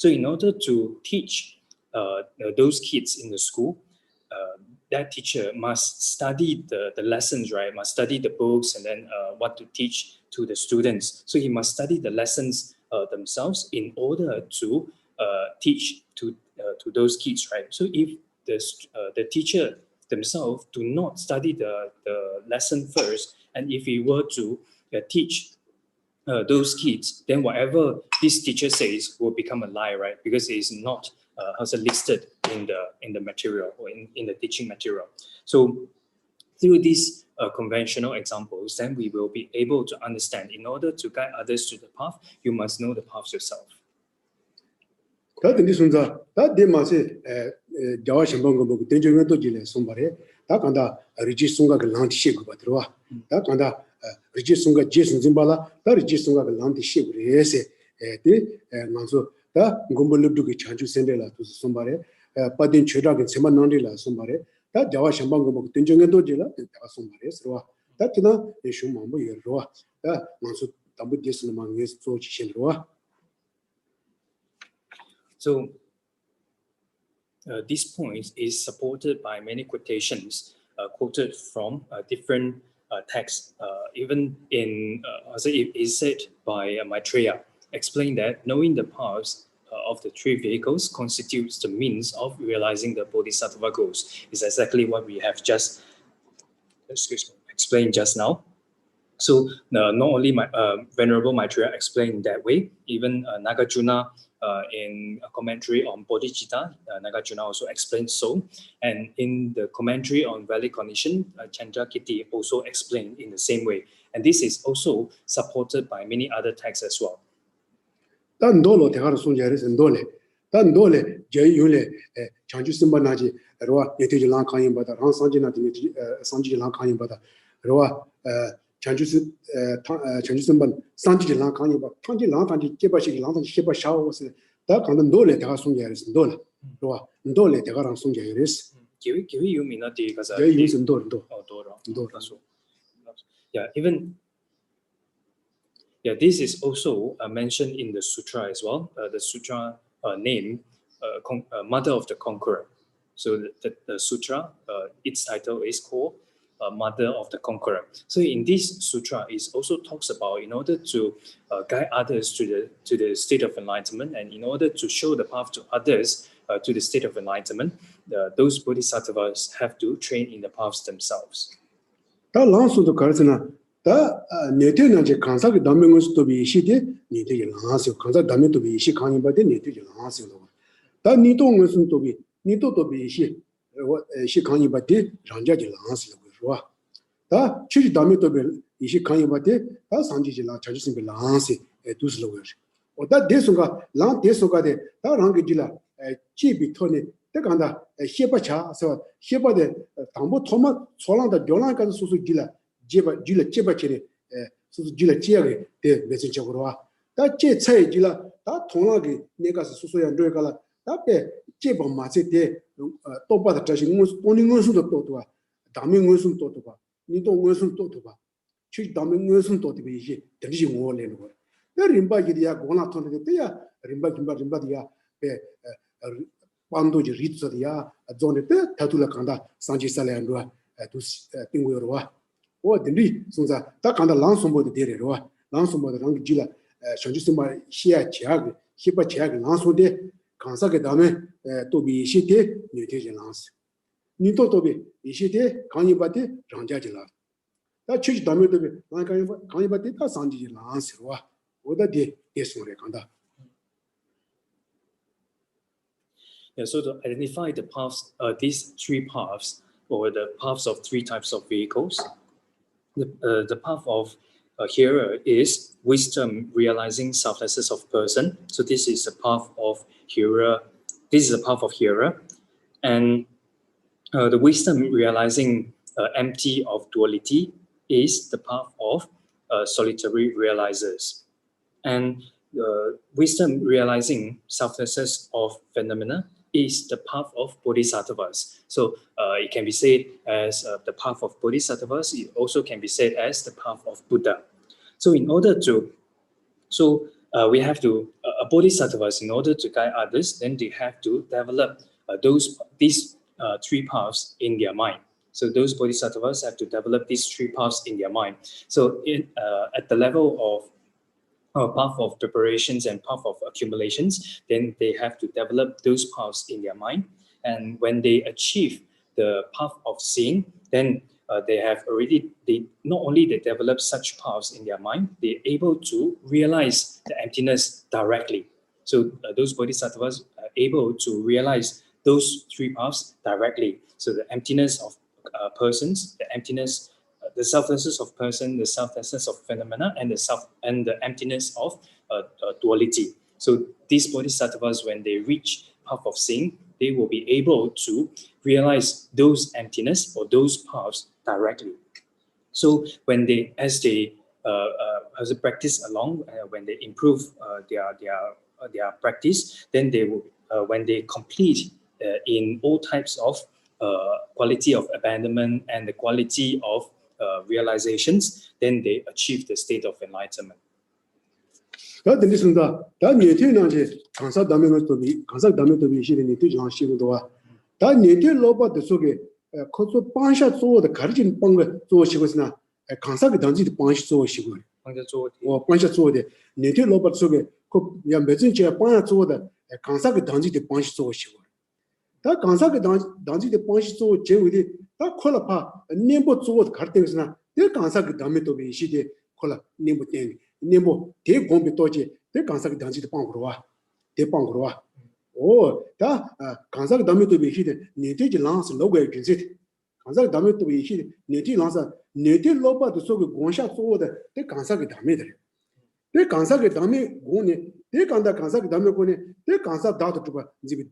[SPEAKER 5] in order to teach those kids in the school, that teacher must study the lessons, right? Must study the books, and then what to teach to the students. So he must study the lessons themselves in order to teach to those kids, right? So if the teacher themselves do not study the lesson first, and if he were to teach those kids, then whatever this teacher says will become a lie, right? Because it is not listed in the material, or in the teaching material. So through these conventional examples, then we will be able to understand, in order to guide others to the path, you must know the path yourself.
[SPEAKER 2] 다들 순자 다들 마세 자와 신방고 보고 된정도 지내 손발에 다 간다 리지송가 그 란티시고 받들어와 다 간다 리지송가 제슨 짐발라 다 리지송가 그 란티시고레세 에데 만소 다 공부르두기 찬주 센데라 두 손발에 빠딘 최라게 세만 난리라 손발에 다 자와 신방고 보고 된정도 지라 다 손발에 서와 다 지나 예슈마모 여로와 다 만소 담부 제슨 망에 소치신로와.
[SPEAKER 5] So this point is supported by many quotations quoted from different texts. Even in, it is said by Maitreya, explain that knowing the paths of the three vehicles constitutes the means of realizing the bodhisattva goals. Is exactly what we have just explained just now. So not only Venerable Maitreya explained that way, even Nagarjuna in a commentary on Bodhicitta, Nagarjuna also explained so. And in the commentary on Valid Cognition, Chandrakirti also explained in the same way. And this is also supported by many other texts as well.
[SPEAKER 2] 단도로 대가로 손자리스 단도래 제윤래 장주 심바나지 로와 예태지 랑카인 바다 랑상지나 상지 랑카인 바다 로와 장주 심반 상지 랑카인 바 상지 랑탄지 제바시 랑탄지 제바 샤오스 다 간다 노래 대가 손자리스 로와 노래 대가랑 손자리스
[SPEAKER 5] 기위 유미나 디가자
[SPEAKER 2] 제윤 도
[SPEAKER 5] Yeah, even this is also mentioned in the sutra as well. The sutra name, Mother of the Conqueror. So the sutra, its title is called Mother of the Conqueror. So in this sutra, it also talks about, in order to guide others to the state of enlightenment, and in order to show the path to others to the state of enlightenment, those bodhisattvas have to train in the paths themselves.
[SPEAKER 2] 다 랑수도 가르스나 다 네테나제 간사기 담명스도 비시데 니데 랑하스 간사 담명도 비시 강인바데 네테 랑하스로 다 니동은 또비 니도도 비시 시 강인바데 랑자지 랑하스로 그러와 다 취지 담명도 비시 강인바데 다 상지지 랑 자주신 랑하스 두스로 그러 오다 대소가 랑 대소가데 다 랑게지라 지비 토네 대간다 셰바차서 셰바데 당보 토마 솔랑다 요랑까지 수수기라 제바 제바체레 수수 질라 지야게 데 메시적으로와 다 제차에 질라 다 통하게 내가서 수수야 뇌가라 다베 제바 마세데 또바다 자신 오는 것도 또도와 담의 것도 또도와 니도 것도 또도와 취 담의 것도 또도 이게 되지 오래는 거 림바기야 고나 통데 때야 림바디야 Pandoji Ritsodia, a zone Tatula Kanda, Sanji Salandua, to Tinguroa, or the Lee, Sunza, Takanda Lansombo de Deroa, Lansombo the Rangilla, Shanjusima, Shia Chiag, Hipa Chiag, Lansode, Kansaka Dame, Tobi Shite, Nutation Lans. Nito Tobi, Ishite, Kanibate, Ranjajila. That church Dame to be Kanibate, Sanji Lans, or the day, yes, Morekanda.
[SPEAKER 5] Yeah, so to identify the paths, these three paths, or the paths of three types of vehicles, the path of hearer is wisdom realizing selflessness of person. So this is the path of hearer. This is the path of hearer, and the wisdom realizing empty of duality is the path of solitary realizers, and wisdom realizing selflessness of phenomena is the path of bodhisattvas. So it can be said as the path of bodhisattvas. It also can be said as the path of Buddha. So in order to, we have to, bodhisattvas, in order to guide others, then they have to develop these three paths in their mind. So those bodhisattvas have to develop these three paths in their mind. So at the level of path of preparations and path of accumulations, then they have to develop those paths in their mind. And when they achieve the path of seeing, then they not only they develop such paths in their mind, they're able to realize the emptiness directly. So those bodhisattvas are able to realize those three paths directly. So the emptiness of persons, the emptiness, the selflessness of person, the selflessness of phenomena, and the emptiness of duality. So these bodhisattvas, when they reach path of seeing, they will be able to realize those emptiness or those paths directly. So when as they practice along, when they improve their practice, then they will, when they complete in all types of quality of abandonment and the quality of realizations, then they achieve the state of enlightenment.
[SPEAKER 2] 다 들리신다. 다 니티나지 간사 담에는 또비 간사 담에 또비 시는 니티 장시고도와 다 니티 로바드 속에 코소 반샤 조의 가르친 방을 조시고스나 간사가 단지 반시 조시고 반샤 조의 니티 로바드 속에 그야 매진제 반야 조의 간사가 단지 반시 조시고 다 간사가 단지 반시 조 제위디 다 콜라파 님보 조의 가르치스나 내 간사가 담에 또비 시데 콜라 님보 땡 Nimbo, take Gombitoji, take Kansak Danji the Pangrua, the Pangrua. Oh, that Kansak Dami to be hidden, Niti Lance logo against it. Kansak Dami to be hidden, Niti Lanza, Niti Loba to so Gonsha forward, the Kansak Dami. The Kansak Dami Gone, take on the Kansak Dami Gone, the Kansak Data to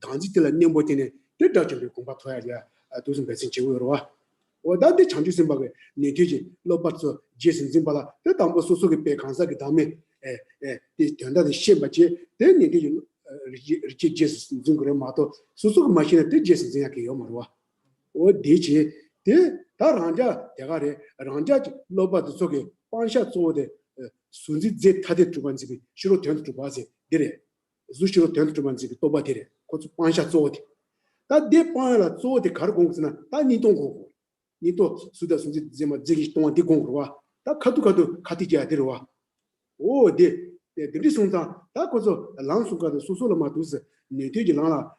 [SPEAKER 2] Danji till a Nimbotine, the Dutch of the Combatria, a dozen Bessinchua. Or that the Chanju Zimbabwe, Nitiji, Lobatso, Jason Zimbala, the Tambo Susuki Pay Kansak Dame, they turned out the ship, but then Nitiji Richie Jason Zinguremato, Susuki machine, the Jason Zinaki Yomarwa. Or DJ, the Ranja, Yagare, Ranja, Lobatsoki, Pansha saw the Sunzi Z Tade to Manzibi, Shiro turned to Bazi, did it. Zushiro turned to Manzibi, Toba did it, Pansha saw it. That de Pana saw the Cargonsna, that need don't go. Nito Suda Sunzi Zima Zigi Ton de Gongua, that Katu Katija Derwa. Oh, the Risunda, that was a Lansuka, the Susula Matus, Nitijilana,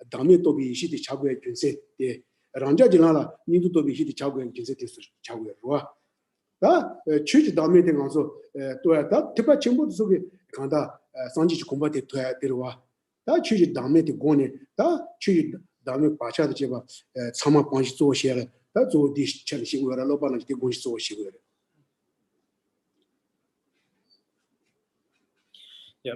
[SPEAKER 2] Dame to be shitty Chagwe can say, the Ranja Jilana need to be shitty Chagwe and Kinseti Chagwe. That church dominating also to that Tipa Chimbo Sugi Kanda Sanji combated to Derwa. That church dominated Gone, that church Dame Pacha the Jeva, Sama Punch so share. That's all this challenge we are a lot of people so she will.
[SPEAKER 5] Yeah.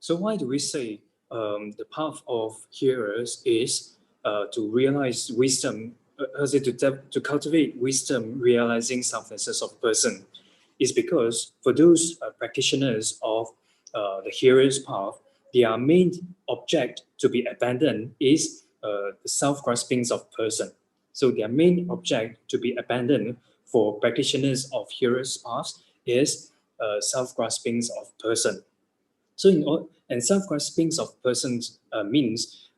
[SPEAKER 5] So why do we say the path of hearers is to realize wisdom, to cultivate wisdom, realizing selflessness of person? Is because for those practitioners of the hearer's path, their main object to be abandoned is the self-graspings of person. So their main object to be abandoned for practitioners of hearer's paths is self-graspings of person. So And self-grasping of persons means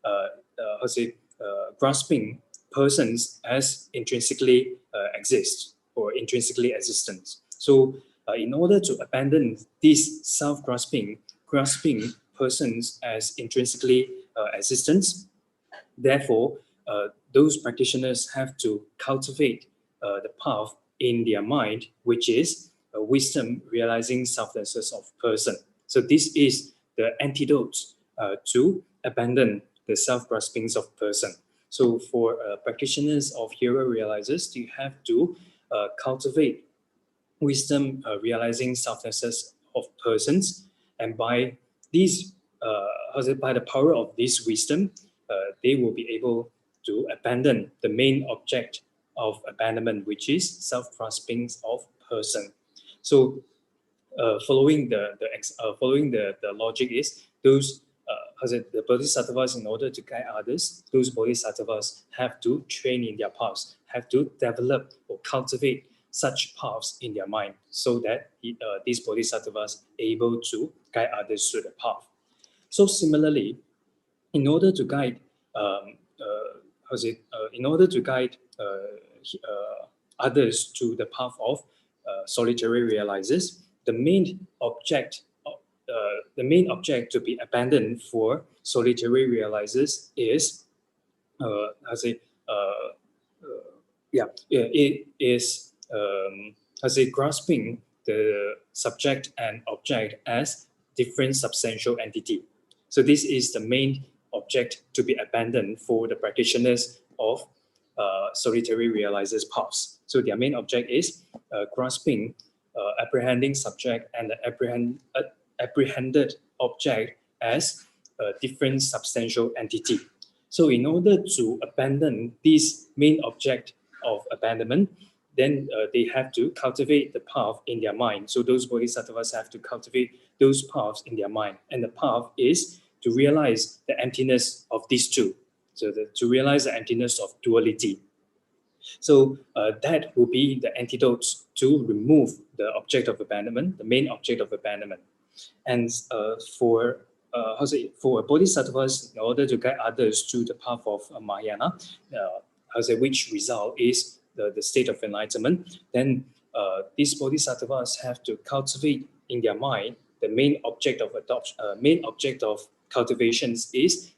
[SPEAKER 5] grasping persons as intrinsically exist or intrinsically existent. So in order to abandon this self-grasping, grasping persons as intrinsically existent, therefore, those practitioners have to cultivate the path in their mind, which is wisdom realizing selflessness of person. So this is the antidote to abandon the self-graspings of person. So for practitioners of hero realizers, you have to cultivate wisdom realizing selflessness of persons, and by these by the power of this wisdom, they will be able to abandon the main object of abandonment, which is self-grasping of person. So following the logic is those the bodhisattvas, in order to guide others, those bodhisattvas have to train in their paths, have to develop or cultivate such paths in their mind, so that these bodhisattvas able to guide others through the path. So similarly, in order to guide others to the path of solitary realizers, the main object to be abandoned for solitary realizers is it is grasping the subject and object as different substantial entity. So this is the main object to be abandoned for the practitioners of solitary realizers paths. So their main object is grasping apprehending subject and the apprehended object as a different substantial entity. So in order to abandon this main object of abandonment, then they have to cultivate the path in their mind. So those bodhisattvas have to cultivate those paths in their mind. And the path is to realize the emptiness of these two. So to realize the emptiness of duality. So that will be the antidote to remove the object of abandonment, the main object of abandonment. And for bodhisattvas, in order to guide others to the path of Mahayana, which result is the state of enlightenment, then these bodhisattvas have to cultivate in their mind the main object of cultivations is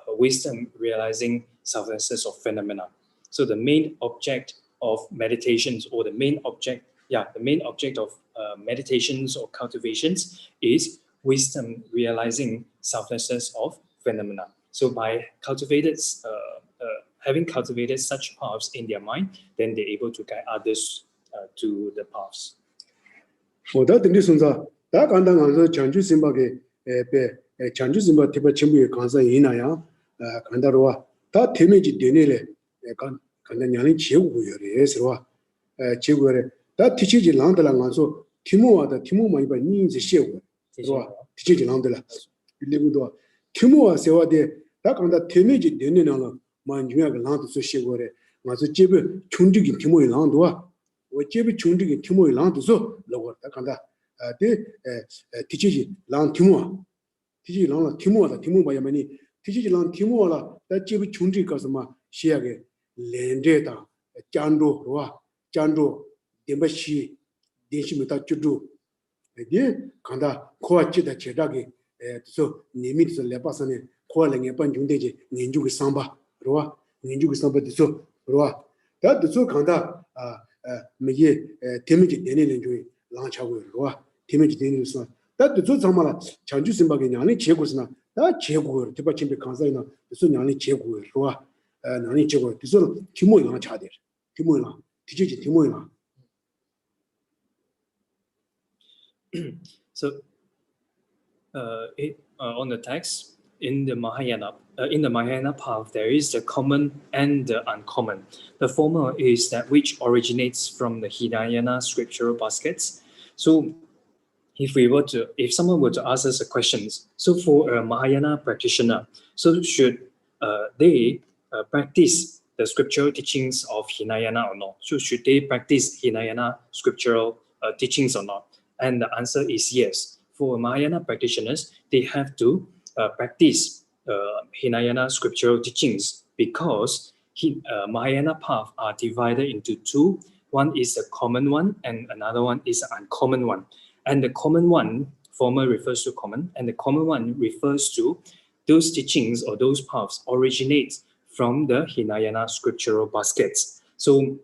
[SPEAKER 5] wisdom realizing selflessness of phenomena. So the main object of meditations, or the main object of meditations or cultivations is wisdom realizing selflessness of phenomena. So by having cultivated such paths in their mind, then they're able to guide others to the paths.
[SPEAKER 2] chanju simba tiba chimbu kansa ina ya kandarwa ta temeji denele kanda nyani chegu yore eswa chegu yore ta tichiji landala nganso timuwa da timu ma iba ninzi shegu eswa tichiji landala libudo timuwa sewa de ta kanda temeji denele na manjuya ga landu so shegu yore nganso jebe chundigi timu landwa o jebe chundigi timu landu so logo ta kanda de tichiji lang timuwa tichiji lang la timuwa da timu ba yamani tichiji lang timuwa la da jebe chundigi kasama shiage lende da jando roa jando dembashi denshi meta chudu de kanda khoa chida chedage so nimi so lepasane khoa lenge pan jungdeje ngenju ge samba roa ngenju ge samba de so roa da de so kanda mege temeji denene joy lang chago roa temeji denene so da de so zamala chanju simbage nyani chegosna da chego tiba chimbe kansaina so nyani chego roa nani chego so timo yang chader timo yang tiji timo yang.
[SPEAKER 5] So on the text, in the Mahayana path, there is the common and the uncommon. The former is that which originates from the Hinayana scriptural baskets. So if someone were to ask us a question, so for a Mahayana practitioner, so should they practice the scriptural teachings of Hinayana or not? So should they practice Hinayana scriptural teachings or not? And the answer is yes. for Mahayana practitioners, they have to practice Hinayana scriptural teachings because Mahayana path are divided into two. One is a common one and another one is an uncommon one. And the common one, former refers to common, and the common one refers to those teachings or those paths originate from the Hinayana scriptural baskets. So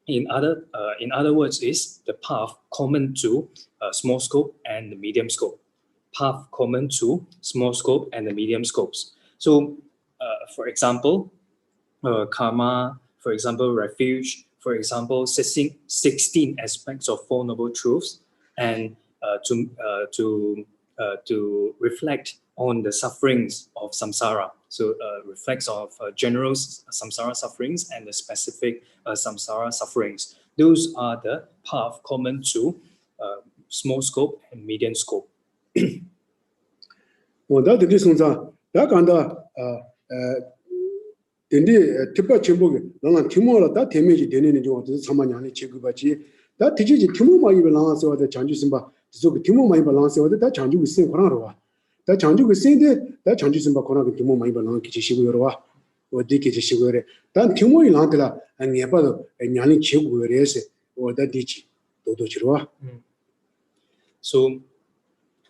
[SPEAKER 5] in other words, is the path common to small scope and the medium scope. Path common to small scope and the medium scopes. So, for example, karma, for example, refuge, for example, 16 aspects of Four Noble Truths, and to reflect on the sufferings of samsara. So reflects of general samsara sufferings and the specific samsara sufferings. Those are the path common to small scope and medium scope.
[SPEAKER 2] Dendi tipa chimbo langa timo la da temeji denene jo de samanyane chigubaji da tiji timo mai balanga se wa da chanju simba so timo mai balanga se wa da chanju gi sen khona ro da chanju gi sen de da chanju simba khona gi timo mai balanga ki chishi go ro wa o de ki chishi go re dan timo ilang de la nge pa do nyani chigu re se o da di chi do do chi ro wa.
[SPEAKER 5] So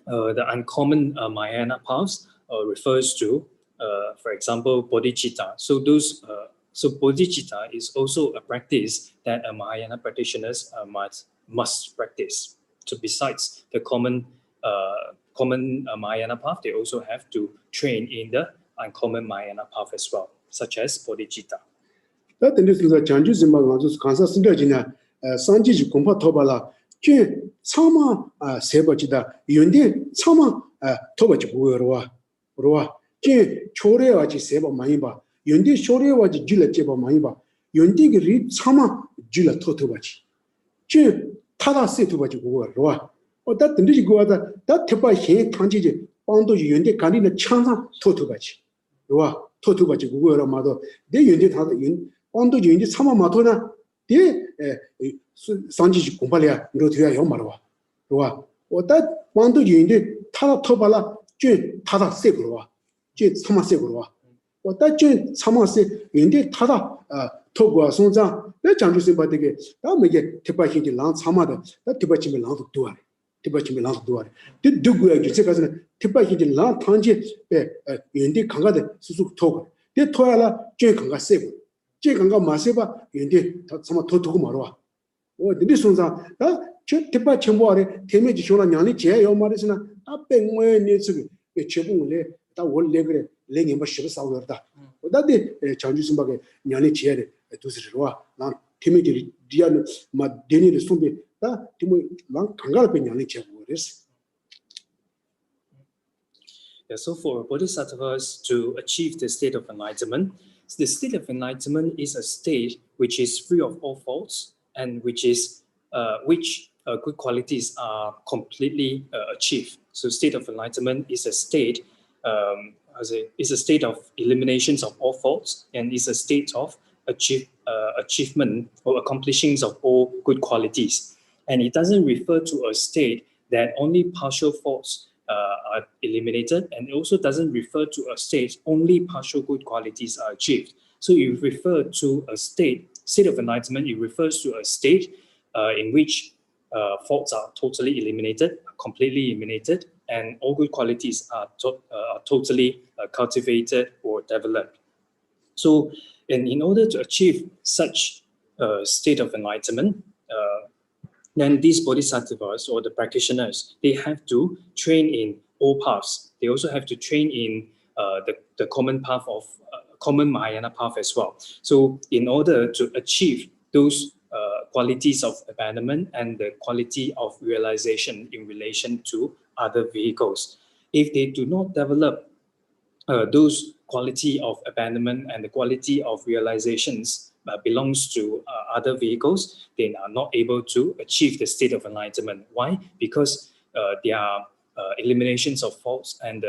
[SPEAKER 5] the uncommon Mahayana paths refers to for example, bodhicitta. So bodhicitta is also a practice that Mahayana practitioners must practice. So besides the common Mahayana path, they also have to train in the uncommon Mahayana path as well, such as bodhicitta.
[SPEAKER 2] That in this is a chanju simba nganzu kansa sinda jina sanji ji kompa thobala ke sama seba jida yonde sama thoba ji buwa ro 제 초래와지 세바 많이 봐. 연디 초래와지 줄라 제바 많이 봐. 연디기 리 참아 줄라 토토바지. 제 타다 세토바지 그거 와. 어다 든지 그거다. 다 태바 해 탄지지. 빵도 연디 간리는 창사 토토바지. 와. 토토바지 그거라 마도 내 연디 타다 연 빵도 연디 참아 마토나 대 산지지 공발이야. 너 뒤야 요 말아 와. 와. 어다 빵도 연디 타다 토발라 제 타다 세고 와. 제 참아세 그러와. 어다 제 참아세 인데 타다 토고아 송자 내 장주세 받게 다음에 대파히지 랑 참아다 다 대파치면 랑도 도와래. 대파치면 랑도 도와래. 그 누구야 제가서는 대파히지 랑 탄지 인데 강가데 수수 토고. 내 토야라 제 강가 세고. 제 강가 마세바 인데 참아 토고 말아. 근데 송자 저 대파 첨부 아래 대매지 쇼나 냐니 제요 말이스나 앞에 뭐에 니스 제봉을 다 원래 그래 랭이 뭐 싫어 싸우더다. 어다데 장주심박에 냐니 지혜를 두스르와 난 팀이들이 디아는 마 데니를 숨비 다 팀이 난 강가를 빼 냐니 제고레스.
[SPEAKER 5] Yeah, so for bodhisattvas to achieve the state of enlightenment, the state of enlightenment is a state which is free of all faults and which good qualities are completely achieved. So state of enlightenment is a state is a state of eliminations of all faults and is a state of achievement or accomplishings of all good qualities. And it doesn't refer to a state that only partial faults are eliminated, and it also doesn't refer to a state only partial good qualities are achieved. So it refers to a state of enlightenment. It refers to a state in which faults are totally eliminated, completely eliminated, and all good qualities are totally cultivated or developed. So, in order to achieve such state of enlightenment, then these bodhisattvas or the practitioners, they have to train in all paths. They also have to train in the common path of common Mahayana path as well. So, in order to achieve those qualities of abandonment and the quality of realization in relation to other vehicles, if they do not develop those quality of abandonment and the quality of realizations belongs to other vehicles, they are not able to achieve the state of enlightenment. Why? Because their eliminations of faults and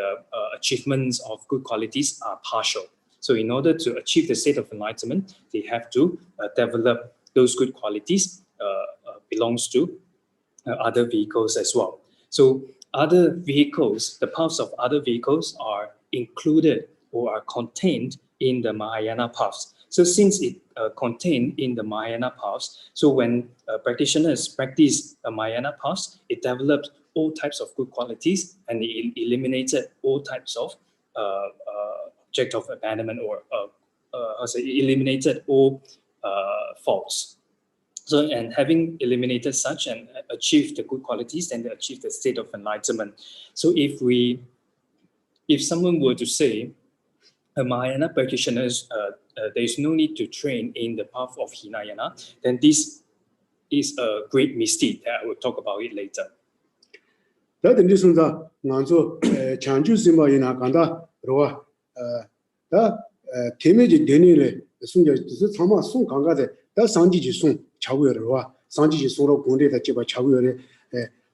[SPEAKER 5] achievements of good qualities are partial. So in order to achieve the state of enlightenment, they have to develop those good qualities belongs to other vehicles as well. So other vehicles, the paths of other vehicles are included or are contained in the Mahayana paths. So since it contained in the Mahayana paths, so when practitioners practice Mahayana paths, it developed all types of good qualities and it eliminated all types of object of abandonment or eliminated all faults. So, and having eliminated such and achieved the good qualities, then they achieve the state of enlightenment. So if someone were to say, a Mahayana practitioners, there is no need to train in the path of Hinayana, then this is a great mistake that I will talk about it later.
[SPEAKER 2] 다 된지선다 나서 chanjusim바이나 간다 로와 다 테메지 되니래 순자서 참아 순 강가데 다 상지지 순 차고여로와 상지지 소로 군데다 제바 차고여래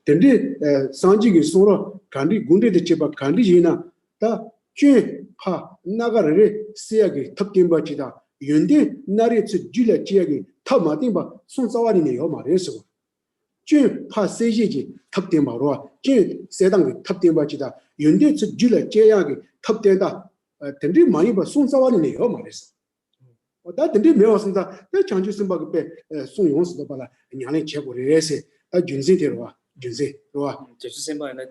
[SPEAKER 2] 된디 상지기 소로 간디 군데다 제바 간디지나 다 쥐파 나가르레 시야기 탑김바지다 윤디 나리츠 줄라 지야기 탑마딘바 순사와리네요 말해서 쥐파 세지지 탑된바로와 쥐 세당기 탑된바지다 윤디 츠 줄라 제야기 탑된다 된디 많이 봐 순사와리네요 말해서 다 된디 매웠습니다 내 장주선바그 빼 송용스도 봐라 냐네 제고레세 다 준세대로와 준세로와
[SPEAKER 5] 제주선바는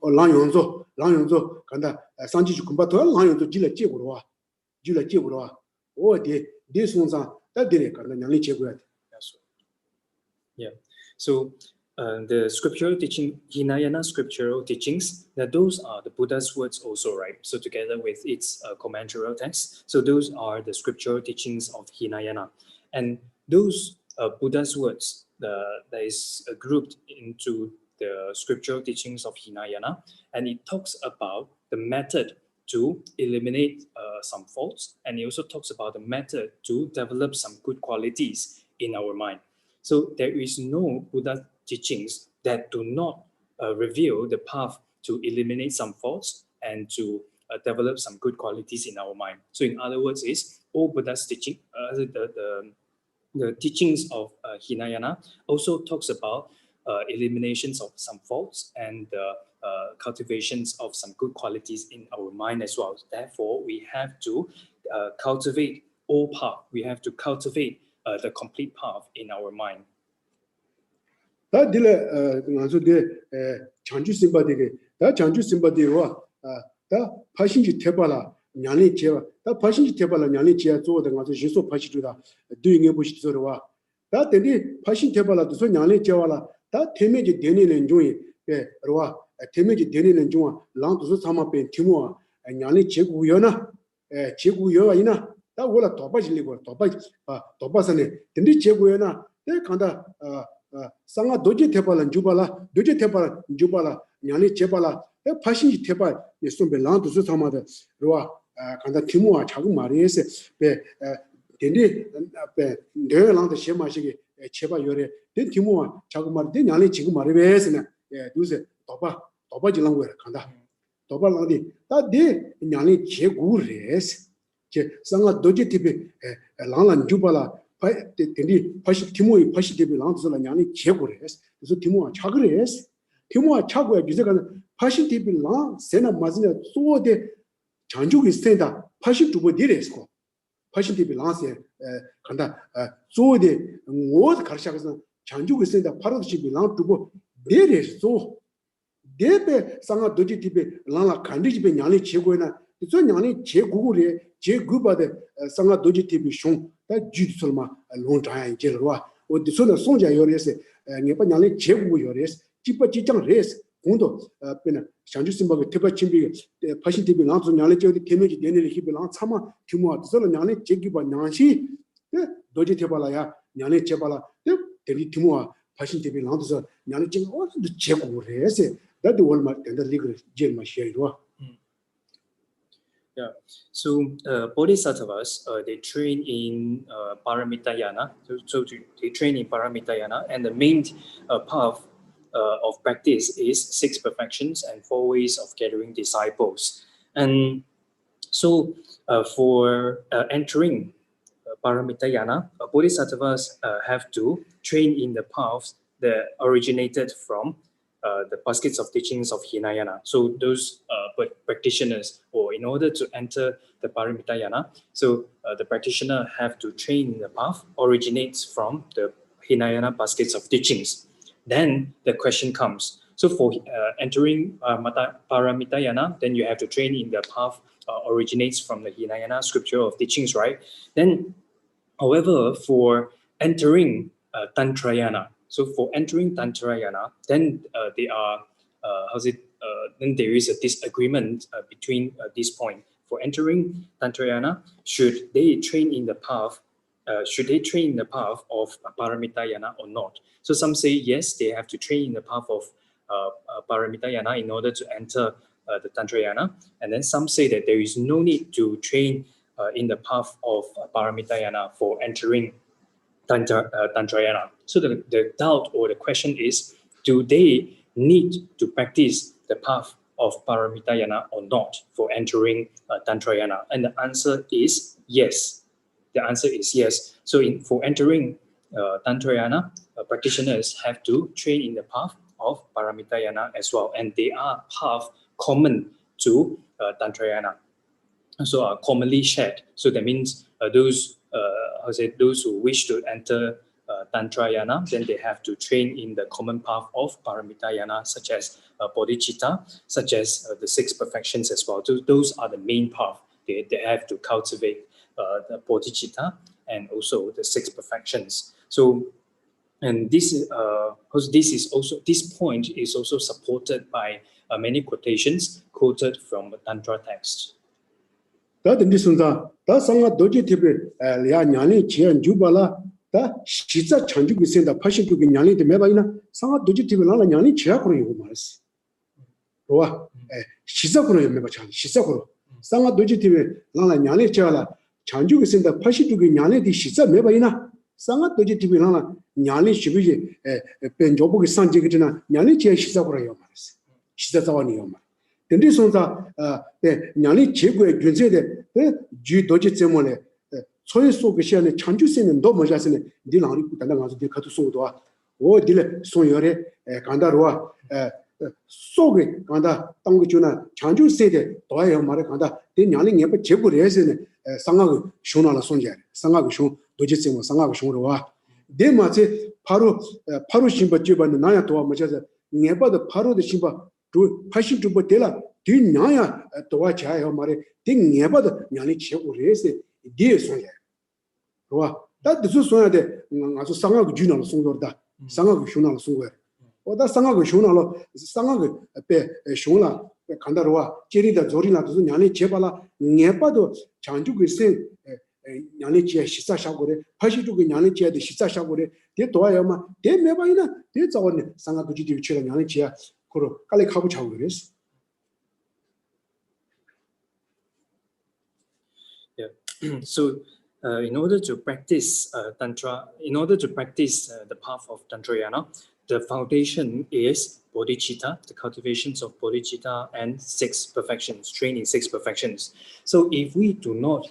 [SPEAKER 5] 람용조 랑용조 간다 상지주 kumbato 랑용조 질라 제고로와 오데 대송상 다들에 간다 냐네 제고야 Yeah. So the scriptural teaching, Hinayana scriptural teachings, that those are the Buddha's words also, right? So together with its commentarial text, so those are the scriptural teachings of Hinayana. And those Buddha's words that is grouped into the scriptural teachings of Hinayana, and it talks about the method to eliminate some faults, and it also talks about the method to develop some good qualities in our mind. So there is no Buddha teachings that do not reveal the path to eliminate some faults and to develop some good qualities in our mind. So in other words, is all Buddha's teaching, the teachings of Hinayana also talks about eliminations of some faults and cultivations of some good qualities in our mind as well. Therefore, we have to cultivate all path. We have to cultivate the complete path in our mind.
[SPEAKER 2] 다 딜레 나서데 chanju simbade게 다 chanju simbade와 다 파신지 태발라 냐니 제와 다 파신지 태발라 냐니 제야 조데 가서 예수 파시주다 두잉에 보시더와 다 데디 파신 태발라도 소 냐니 제와라 다 테메지 데니는 중에 로와 테메지 데니는 중에 랑도서 사마페 티모와 냐니 제구여나 제구여이나 다 원래 도바질리고 도바선에 근데 제고에나 내 간다 상아 도지 태발은 주발라 도지 태발 주발라 냐니 제발라 에 파신지 태발 예수베 란도스 사마데 로와 간다 티모아 자고 말이에세 베 덴디 베 네란도 셰마시기 제발 요래 덴 티모아 자고 말데 냐니 지금 말이베스네 예 두세 도바질랑 거야 간다 도발랑디 다데 냐니 제구레스 제 상아 도지 티베 랑란 주발라 덴디 파시 티모이 파시 티베 랑도스라 냐니 제고레스 그래서 티모아 차그레스 티모아 차고야 비제가 파시 티베 랑 세나 마즈네 소데 장주기 스탠다 파시 두고 디레스코 파시 티베 랑세 간다 소데 뭐 가르샤가서 장주기 스탠다 파로시 비랑 두고 디레스 데베 상아 도지 티베 랑라 간디지베 냐니 제고에나 저 냐니 제고고레 제구바데 상아 도지 티비 숑다 주드설마 롱타이 제르와 오디소나 송자 요레스 네파 냐니 제고 요레스 지빠 지장 레스 공도 베나 장주 심바게 테바 침비 파신 티비 랑조 냐니 제디 테메지 데네리 히벨랑 참아 규모아 드설 냐니 제기바 냐시 도지 테발라야 냐니 제발라 데리 티모아 파신 티비 랑조 냐니 제고 제고 레스 다디 월마 텐더 리그 제마 셰이와
[SPEAKER 5] Yeah, so bodhisattvas, they train in Paramitayana. So they train in Paramitayana, and the main path of practice is 6 perfections and 4 ways of gathering disciples. And so for entering Paramitayana, bodhisattvas have to train in the paths that originated from the baskets of teachings of Hinayana. So those practitioners, or in order to enter the Paramitayana, so the practitioner have to train in the path originates from the Hinayana baskets of teachings. Then the question comes, so for entering Paramitayana, then you have to train in the path originates from the Hinayana scripture of teachings, right? Then, however, for entering Tantrayana, so for entering Tantrayana, then then there is a disagreement between this point. For entering Tantrayana, should they train in the path of Paramitayana or not? So some say yes, they have to train in the path of Paramitayana in order to enter the Tantrayana, and then some say that there is no need to train in the path of Paramitayana for entering Tantrayana. So the doubt or the question is, do they need to practice the path of Paramitayana or not for entering Tantrayana? And the answer is yes. The answer is yes. So for entering Tantrayana, practitioners have to train in the path of Paramitayana as well, and they are path common to Tantrayana, so are commonly shared. So that means those who wish to enter Tantrayana, then they have to train in the common path of Paramitayana, such as bodhicitta, such as the 6 perfections as well. So those are the main path. They have to cultivate the bodhicitta and also the 6 perfections. So, and this point is also supported by many quotations quoted from Tantra texts.
[SPEAKER 2] 다 든디순자 다 상가 도지 티베 야 냐니 지연 주발라 다 시자 chanju기 센다 80주기 냐니데 매바이나 상가 도지 티베 나라 냐니 지야코로 이거 말았어. 와 시자코로 매바 참 시자코로 상가 도지 티베 나라 냐니 지야라 chanju기 센다 80주기 냐니데 시자 매바이나 상가 도지 티베 나라 냐니 시비지 벤조보기 산지기나 냐니 지야 시자코로 이거 말았어. 시자자와니 이거 말. 근데 손자 냐니 제고의 균세대 주 도지 때문에 소위 속의 시간에 chanju세는 너 뭐자스네 니랑이 부단다 가서 네 가도 소도와 오 딜레 소열에 간다로와 속에 간다 땅고 주나 chanju세대 도와야 말에 간다 네 냐니 예뻐 제고를 해서네 상하고 쇼나라 손제 상하고 쇼 도지 때문에 상하고 쇼로와 네 마치 바로 신바 집안에 나야 도와 뭐자서 예뻐도 바로도 신바 80주부 때라 뒤냐야 도와줘야 말에 딩예바도 냐니 치고레세 디에서야 그와 다들 소야데 아주 상하고 주나로 송도다 상하고 쇼나로 송고 오다 상하고 쇼나로 상하고 배 쇼나 간다로와 제리다 조리나도 냐니 제발라 예바도 장주고 있어 냐니 제 시사샤고레 80주고 냐니 제데 시사샤고레 데 도와야마 데 매바이나 데 자원네 상하고 주디 위치라 냐니 제야 그로 깔리 가부 차고 그랬어.
[SPEAKER 5] Yeah. So in order to practice Tantra, in order to practice the path of Tantrayana, the foundation is bodhicitta, the cultivations of bodhicitta and 6 perfections, training 6 perfections. So if we do not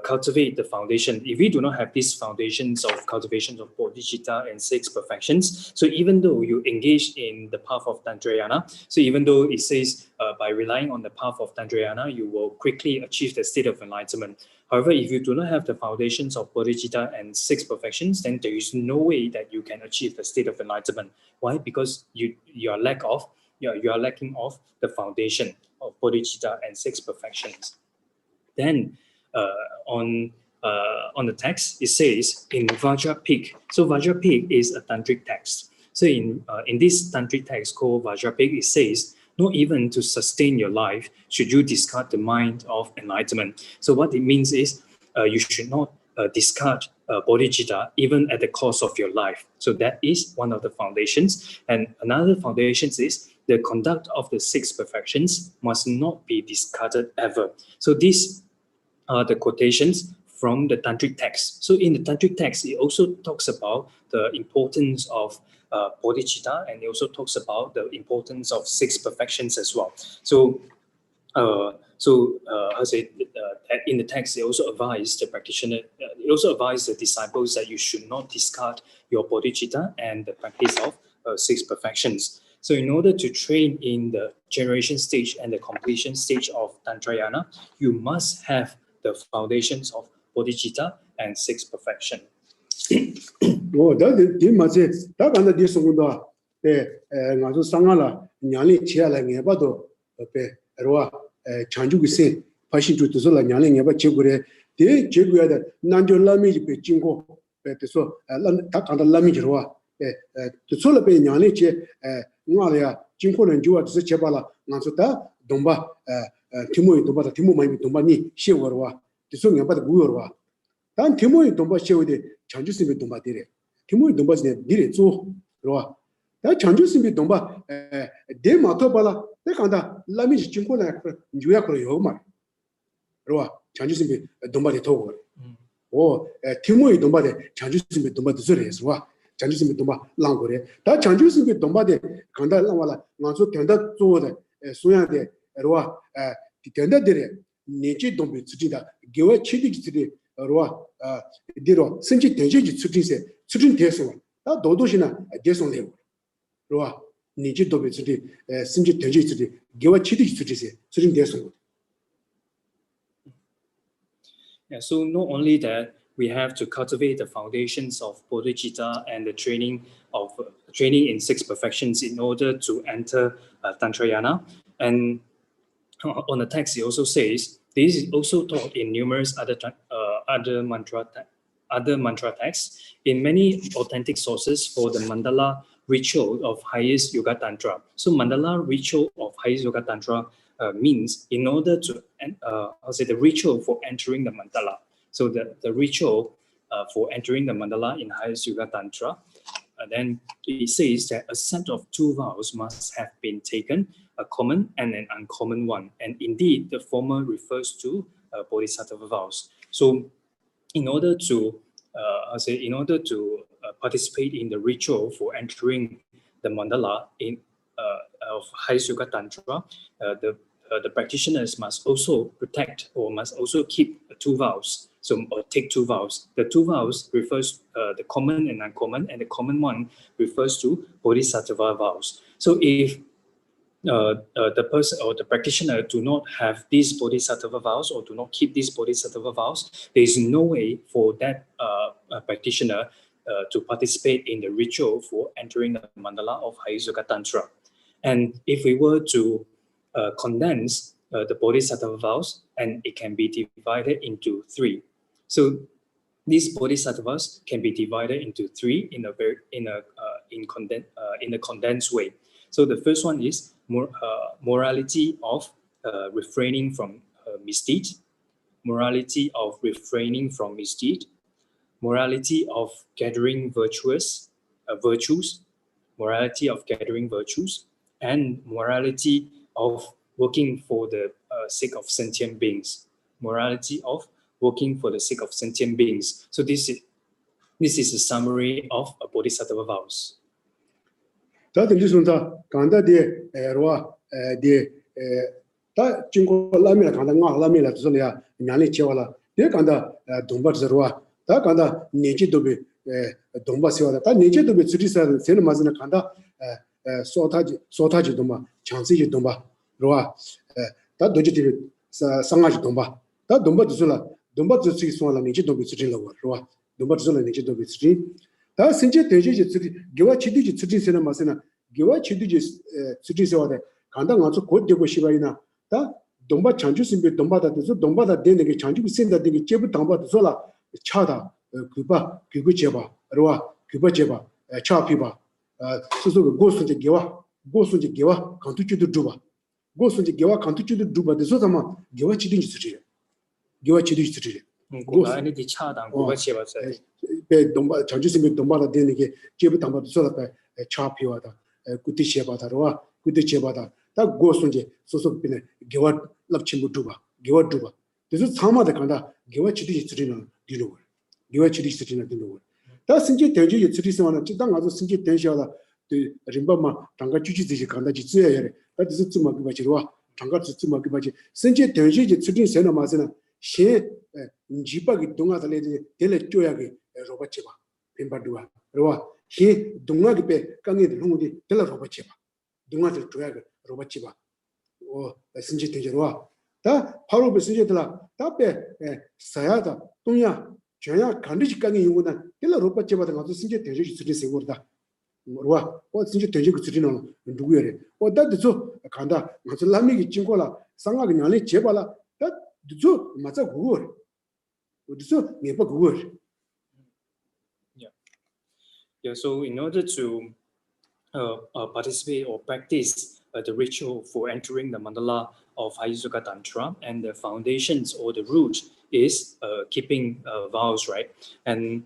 [SPEAKER 5] cultivate the foundation, if we do not have these foundations of cultivations of bodhicitta and 6 perfections, so even though you engage in the path of Tantrayana, so even though it says by relying on the path of Tantrayana, you will quickly achieve the state of enlightenment. However, if you do not have the foundations of bodhicitta and 6 perfections, then there is no way that you can achieve the state of enlightenment. Why? Because you are lacking of the foundation of bodhicitta and 6 perfections. Then on the text, it says in Vajrapik. So Vajrapik is a tantric text. So in this tantric text called Vajrapik, it says, not even to sustain your life should you discard the mind of enlightenment. So what it means is you should not discard bodhicitta even at the cost of your life. So that is one of the foundations. And another foundation is the conduct of the 6 perfections must not be discarded ever. So these are the quotations from the tantric text. So in the tantric text, it also talks about the importance of bodhicitta, and it also talks about the importance of 6 perfections as well. So, in the text, it also advised the practitioner, it also advised the disciples that you should not discard your bodhicitta and the practice of 6 perfections. So in order to train in the generation stage and the completion stage of Tantrayana, you must have the foundations of bodhicitta and six perfection.
[SPEAKER 2] 뭐 다들 맞지 다 간다 뒤송도 에 가서 상하라 냐리 치야라 해봐도 배 로아 장주기세 파신 주도서라 냐리 해봐 제고래 대 제고야다 난절라미지 배 진고 배에서 다 간다 라미지로와 에 도서라 배 냐리 제 나야 진고는 주와서 제발라 나서다 동바 티모이 동바다 티모 많이 동바니 시워로와 도서 해봐도 무여로와 단 티모이 동바 시워데 장주스미 동바디래 티모이 동바스네 니레 조 로와 다 장주스미 동바 데 마토발라 데 간다 라미지 진고나 주야 그러 요마 로와 장주스미 동바디 토고 오 티모이 동바데 장주스미 동바디 소리에서 와 장주스미 동바 랑고래 다 장주스미 동바데 간다 랑와라 나서 된다 조데 소야데 로와 된다데레 니지 동비 지다 개와 치디지데 로와 디로 신지 대지지 추진세 추진 대소 다 도도시나 대송래고 로와 니지 도비지 신지 대지지 개와 치디지 추진세 추진 대소.
[SPEAKER 5] Yeah, so not only that, we have to cultivate the foundations of bodhicitta and the training in six perfections in order to enter Tantrayana. And on the text, it also says this is also taught in numerous other mantra texts in many authentic sources for the mandala ritual of highest yoga tantra. So mandala ritual of highest yoga tantra means in order to the ritual for entering the mandala. So the ritual for entering the mandala in highest yoga tantra, then it says that a set of two vows must have been taken, a common and an uncommon one. And indeed, the former refers to bodhisattva vows. So in order to participate in the ritual for entering the mandala of highest yoga tantra, the practitioners must also protect or must also keep two vows. So or take two vows. The two vows refers the common and uncommon, and the common one refers to bodhisattva vows. So if the person or the practitioner do not have these bodhisattva vows or do not keep these bodhisattva vows, there is no way for that practitioner to participate in the ritual for entering the mandala of highest yoga tantra. And if we were to condense the bodhisattva vows, and it can be divided into three. So these bodhisattvas can be divided into three in a condensed way. So the first one is morality of refraining from misdeed, morality of refraining from misdeed, morality of gathering virtues, morality of gathering virtues, and morality of working for the sake of sentient beings, morality of working for the sake of sentient beings. So this is a summary of bodhisattva vows.
[SPEAKER 2] 다들 리선다 간다데 에로와 데 다 진고 라미라 간다 가 라미라 소리야 냐리 치와라 데 간다 동바르와 다 간다 니지도베 동바시와다 다 니지도베 주리사 세는 맞으나 간다 소타지 동바 창시지 동바 로와 다 도지티 상가지 동바 다 동바지솔라 동바지스 소라 니지도베 주리라고 로와 동바지솔라 니지도베 주리 다 신체 대지지 주리 개와 치디지 주리세는 맞으나 개와 치디지 주리세와데 간다 가서 곧 되고 시바이나 다 동바 창주신비 동바다도 동바다 되는 게 창주비 센다 되게 제부 당바도 소라 차다 그바 그거 제바 로와 그바 제바 차피바 소소 고순지 개와 간투치도 두바 고순지 개와 간투치도 두바 대소다마 개와 치딘지 쓰지 개와 치딘지 쓰지
[SPEAKER 5] 고라니 디차당 고가 제바서
[SPEAKER 2] 배 동바 장주스미 동바다 되는 게 제부 당바도 소라 차피와다 구티 제바다로와 구티 제바다 다 고순지 소소 비네 개와 납침부 두바 개와 두바 대소 사마다 간다 개와 치딘지 쓰지는 디로 개와 치딘지 쓰지는 디로 다 신지 대지 예치리스만은 지당 가서 신지 대시하다 림바마 당가 주지지 간다 지츠야래 다 지츠 좀 바지로와 당가 지츠 바지 신지 대지 예치리 세나 마세나 시 지바기 동아달레 텔레 쪼야게 로바치바 빈바두와 로와 히 동아기 베 강이 롱디 텔레 로바치바 동안을 줘야 로봇 집아. 신지 되지로. 다 바로 그 신지들아. 답에 사야다. 동야 전야 간디직강이 이거는 텔라 로봇 집아도 가서 신지 되지 수리 세고다. 뭐와 신지 되지 그 수리는 누구여래. 다도 간다. 무슨 라미기 찡고라. 상하게 냐리 제발라. 다도 맞아 그거. 어디서 내가 그거.
[SPEAKER 5] Yeah, so in order to participate or practice the ritual for entering the mandala of Hayasuka Tantra, and the foundations or the root is keeping vows, right? And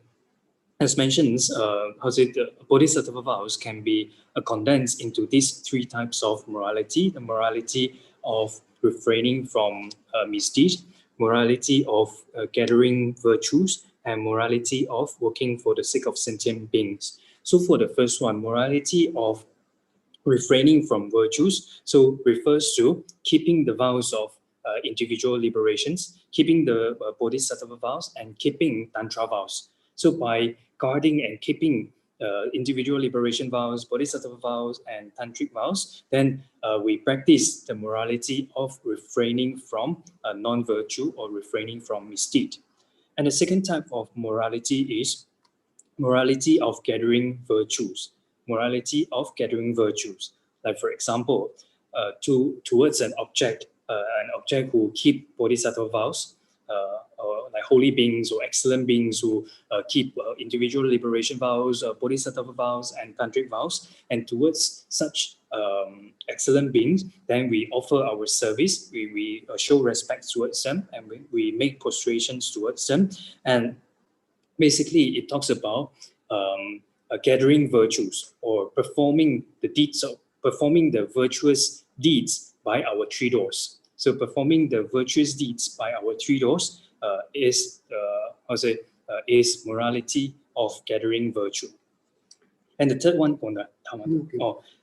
[SPEAKER 5] as mentioned, the Bodhisattva vows can be condensed into these three types of morality: the morality of refraining from misdeed, morality of gathering virtues, and morality of working for the sake of sentient beings. So for the first one, morality of refraining from virtues, so refers to keeping the vows of individual liberations, keeping the Bodhisattva vows, and keeping Tantra vows. So by guarding and keeping individual liberation vows, Bodhisattva vows, and Tantric vows, then we practice the morality of refraining from non-virtue or refraining from misdeed. And the second type of morality is morality of gathering virtues. Morality of gathering virtues. Like for example, towards an object who keep Bodhisattva vows, or like holy beings or excellent beings who keep individual liberation vows, Bodhisattva vows, and Tantric vows, and towards such excellent beings, then we offer our service, we show respect towards them, and we make prostrations towards them. And basically, it talks about gathering virtues or performing the virtuous deeds by our three doors. So performing the virtuous deeds by our three doors is morality of gathering virtue. And the third one,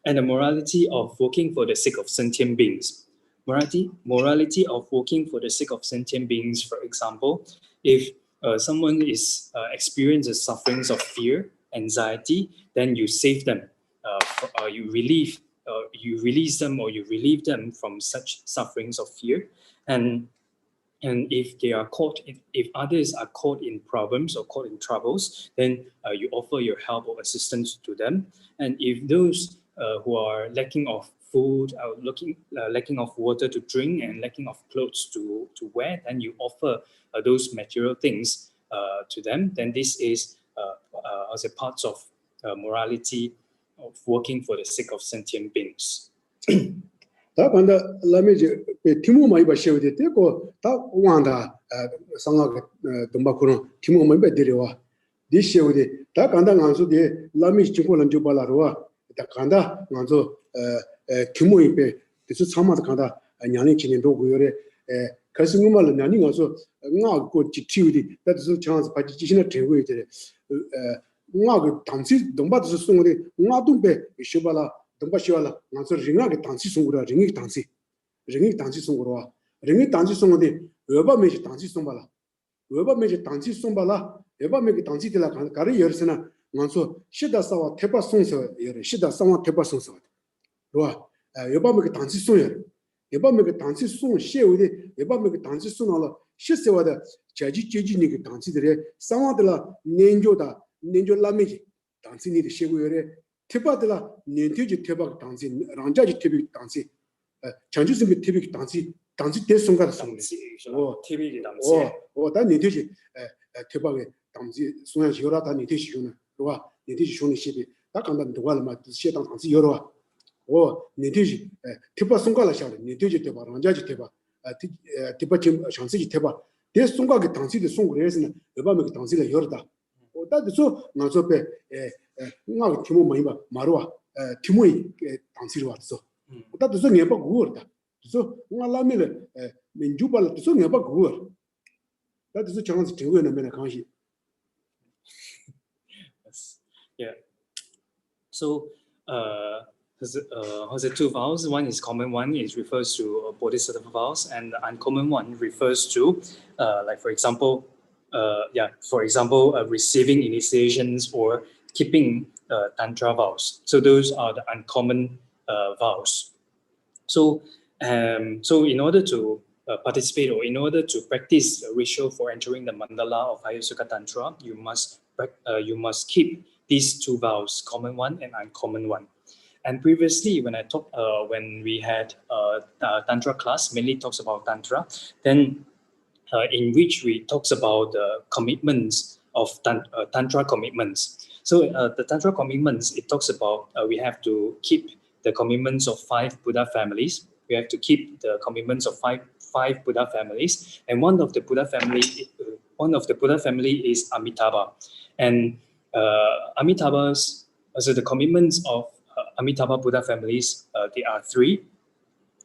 [SPEAKER 5] and the morality of working for the sake of sentient beings. Morality of working for the sake of sentient beings, for example, if someone is experiences sufferings of fear, anxiety, then you save them, you release them, or you relieve them from such sufferings of fear. And if they are if others are caught in problems or caught in troubles, then you offer your help or assistance to them. And if those who are lacking of food, lacking of water to drink, and lacking of clothes to wear, then you offer those material things to them. Then this is as a part of morality of working for the sake of sentient beings.
[SPEAKER 2] 다 간다 라메지 티모 많이 바셔도 되고 다 왕다 상하게 dombakuno 티모 많이 베드려와 디셔오데 다 간다 간소데 라메지 친구는 좀 발라로와 다 간다 간소 티모 입에 그래서 참마다 간다 냐니 진행도 고요래 가슴을 냐니 가서 나고 지티우디 that's chance 받지 지신을 되고 이제 나고 당시 dom바도 송데 나도베 쇼발라 domba시와라 나서 링하게 당시 송고라 링이 당시 송고라 링이 당시 송고데 여바메지 당시 송발라 여바메지 당시 송발라 여바메기 당시들라 가리 열스나 나서 시다사와 태바 송서 여래 시다사와 태바 송서 로아 여바메기 당시 송여 여바메기 당시 송 셰우데 여바메기 당시 송나라 시세와다 자지 제지니기 당시들에 상와들라 nen조다 nen조 라메지 당시니데 셰고여래 태바들라 nen티지 태바 당시 랑자지 태비 당시 장주승비 태비 당시 대송가다
[SPEAKER 5] 당시 태비 당시
[SPEAKER 2] 다 nen티지 태바게 당시 송야지요라 다 nen티지 쇼나 로아 nen티지 쇼니 시비 다 간다 도발마 시당 당시 여러와 nen티지 태바 송가라 샤르 nen티지 태바 랑자지 태바 태바 좀 장시지 태바 대송가게 당시의 송그레스는 여바메기 당시를 열다 다도 나서베 나가 티모 많이 봐 마루와 티모이 당시로 왔어 다도 녀바 구어다 그래서 나라밀 민주발 또 녀바 구어 다도 장한테 되고는 맨날 강시
[SPEAKER 5] yeah. So has two vows. One is common one, it refers to Bodhisattva vows, and the uncommon one refers to like for example receiving initiations or keeping Tantra vows. So those are the uncommon vows. So, so in order to participate or in order to practice the ritual for entering the mandala of Higher Sukha Tantra, you must keep these two vows, common one and uncommon one. And previously, when we had Tantra class, mainly talks about Tantra, then in which we talks about the commitments of Tantra commitments. So the Tantra commitments, it talks about we have to keep the commitments of 5 Buddha families. We have to keep the commitments of five Buddha families, and one of the Buddha family is Amitabha, and Amitabha's so the commitments of Amitabha Buddha families, there are 3.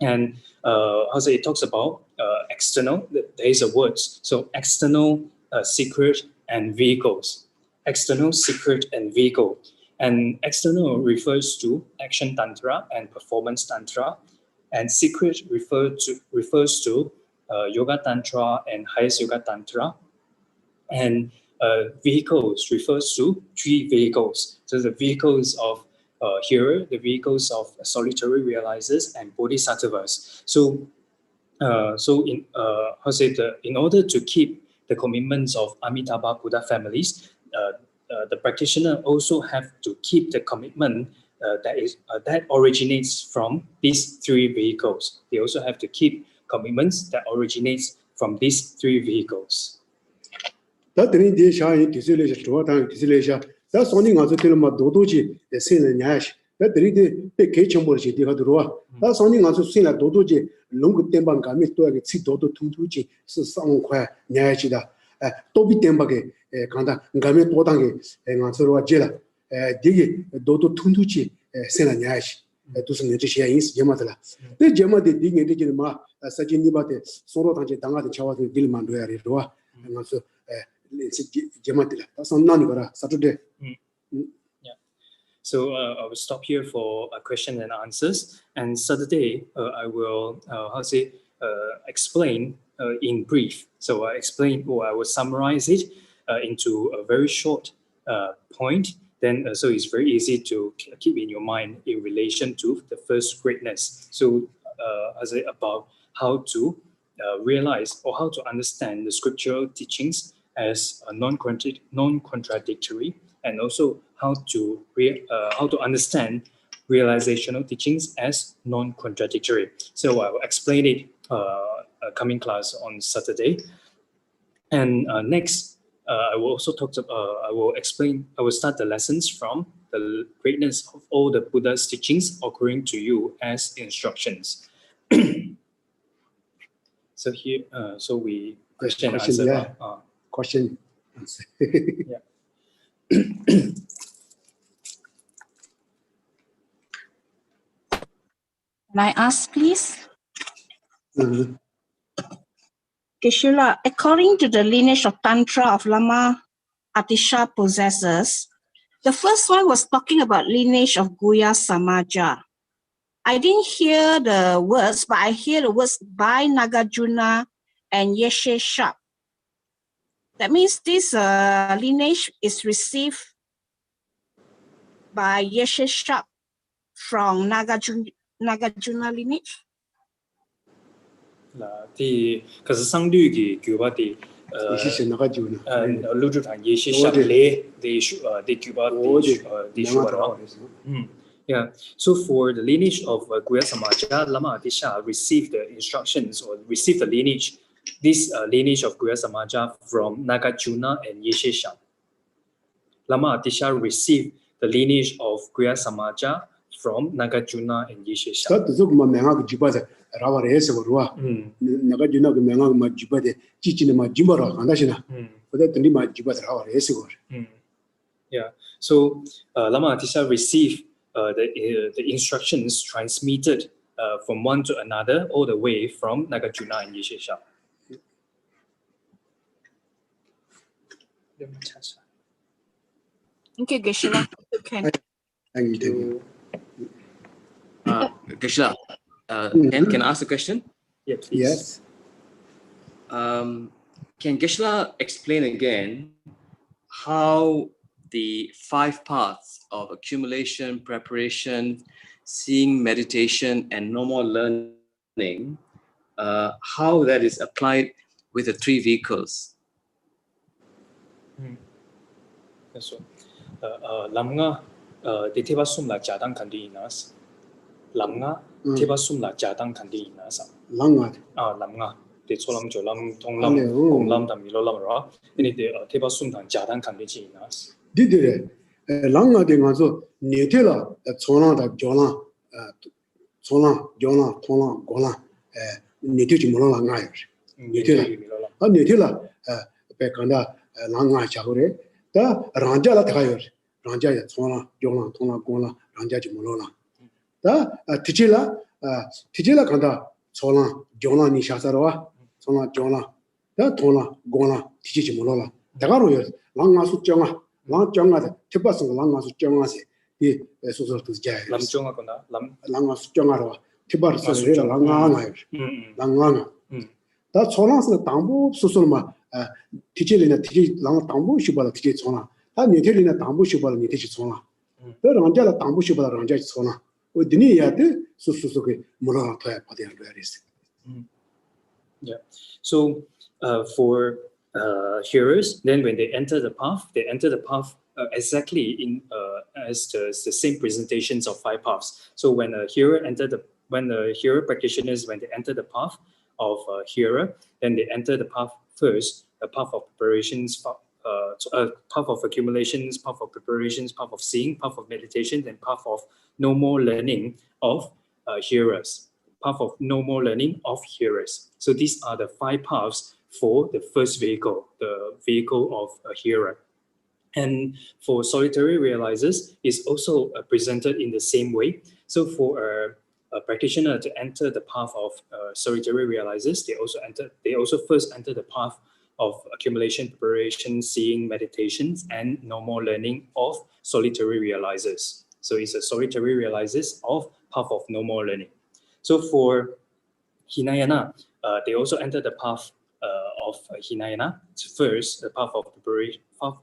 [SPEAKER 5] And also it talks about external, there is a words. So external, secret, and vehicles. External, secret, and vehicle. And external refers to action tantra and performance tantra. And secret refers to yoga tantra and highest yoga tantra. And vehicles refers to 3 vehicles. So the vehicles of here, the vehicles of solitary realizers and bodhisattvas. So, in order to keep the commitments of Amitabha Buddha families, the practitioner also have to keep the commitment that originates from these 3 vehicles. They also have to keep commitments that originates from these 3 vehicles.
[SPEAKER 2] That the Shah Tisilation, Tisilation, that's only on the Tilma Dodoji, the Sin and Yash. That the kitchen was the Hadroa. That's only on the Sin like Dodoji, Long Temban Gamit to a sit Dodo Tuntuji, some quite Yashida, Toby Tembage, Kanda, Gamit Watangi, and Ansoro Jella, Digi, Dodo Tuntuji, Sin and Yash. To some is Yamatala. The Jama de Ding and Ma, Sajin Nibate, Soro Tanji Tanga, the Chawa, Gilman, where it was, and also. That's on none Saturday.
[SPEAKER 5] Yeah. So I will stop here for a question and answers. And Saturday, I will explain in brief. So I will summarize it into a very short point. Then so it's very easy to keep in your mind in relation to the first greatness. So about how to realize or how to understand the scriptural teachings as non-contradictory, and also how to understand realizational teachings as non-contradictory. So I will explain it coming class on Saturday. And next, I will also I will start the lessons from the greatness of all the Buddha's teachings occurring to you as instructions. So here, so we question answer.
[SPEAKER 2] Yeah. Question.
[SPEAKER 5] Yeah.
[SPEAKER 1] Can I ask, please? Keshila, according to the lineage of Tantra of Lama Atisha possessors, the first one was talking about lineage of Guya Samaja. I didn't hear the words, but I hear the words by Nagarjuna and Yeshe Shap. That means this lineage is received by Yeshe Shap from Nagarjuna lineage.
[SPEAKER 5] 啲其實生於嘅叫乜啲錄住談嘢是實咧，啲叫乜啲說話。Yeah. So for the lineage of Guya Samaja, Lama Atisha received the instructions or received the lineage, this lineage of Guya Samaja from Nagarjuna and Yeshesha. Lama Atisha received the lineage of Guya Samaja from Nagarjuna and Yeshesha. Yeah. So Lama Atisha received the instructions transmitted from one to another all the way from Nagarjuna and Yeshesha.
[SPEAKER 1] Okay, Geshe-la. Okay.
[SPEAKER 2] Thank you.
[SPEAKER 6] Geshe-la, can I ask a question?
[SPEAKER 5] Yeah, please.
[SPEAKER 2] Yes.
[SPEAKER 6] Can Geshe-la explain again how the 5 paths of accumulation, preparation, seeing, meditation, and normal learning, how that is applied with the three vehicles.
[SPEAKER 5] So, lamnga teba sumla jadang kandi inas. Lamnga teba sumla jadang kandi inas.
[SPEAKER 2] Langa.
[SPEAKER 5] Lamnga. Te cholam jolam tonglam gonglam tam milolam ra. Ini te teba sumla jadang kandi inas.
[SPEAKER 2] Didire langa de ngazo netela chona da jola chona jola tona gola netiji mola nga netela netela pe kanda langa chagore da ranja la thayor ranja ya chona jola tona gola ranja ji mola da tijela kanda chona jola ni shasarwa chona jola da tona gola tiji mola dagaro yo langa su changa 랑 정하다 특별성 랑마스 정하세 이 소소도 자야
[SPEAKER 5] 람 정하거나
[SPEAKER 2] 랑마스 정하러 특별성 랑아나요 랑아나 다 초랑스 당부 소소마 티체리나 티체 랑 당부 시발 티체 초나 다 니테리나 당부 시발 니테치 초나 또 랑자라 당부 시발 랑자 초나 어디니 야데 소소소게 몰라 타야 받아야 되리스
[SPEAKER 5] Yeah. So for hearers, then when they enter the path exactly in as the same presentations of 5 paths. So when a hearer practitioners, when they enter the path of a hearer, then they enter the path first, the path of preparations, path of accumulations, path of preparations, path of seeing, path of meditation, and path of no more learning of hearers. Path of no more learning of hearers. So these are the 5 paths for the first vehicle, the vehicle of a hearer. And for solitary realizers, is also presented in the same way. So for a practitioner to enter the path of solitary realizers, they also first enter the path of accumulation, preparation, seeing, meditations, and no more learning of solitary realizers. So it's a solitary realizers of path of no more learning. So for Hinayana, they also enter the path of Hinayana. First, the path of preparation, path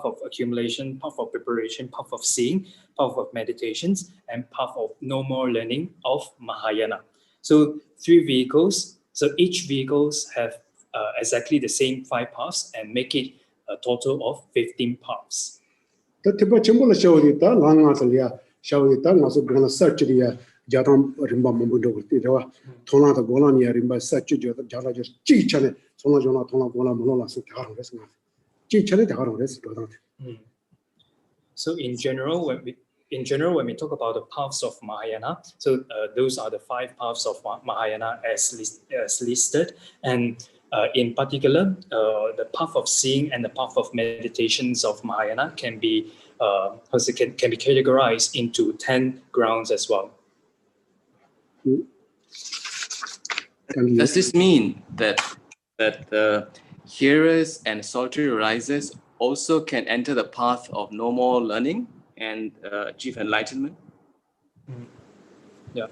[SPEAKER 5] of accumulation, path of preparation, path of seeing, path of meditations, and path of no more learning of Mahayana. So 3 vehicles. So each vehicles have exactly the same 5 paths and make it a total of 15 paths.
[SPEAKER 2] 자담 림바 몸부도 그때와 토나다 고라니야 림바 사치죠 자라죠 찌차네 토나조나 토나고나 몰라서 다가로 그랬어 찌차네 다가로 그랬어
[SPEAKER 5] So in general when we talk about the paths of Mahayana, so those are the 5 paths of Mahayana as listed, and in particular the path of seeing and the path of meditations of Mahayana can be categorized into 10 grounds as well.
[SPEAKER 6] Does this mean that the hearers and solitary realizers also can enter the path of no more learning and achieve enlightenment?
[SPEAKER 5] Yeah.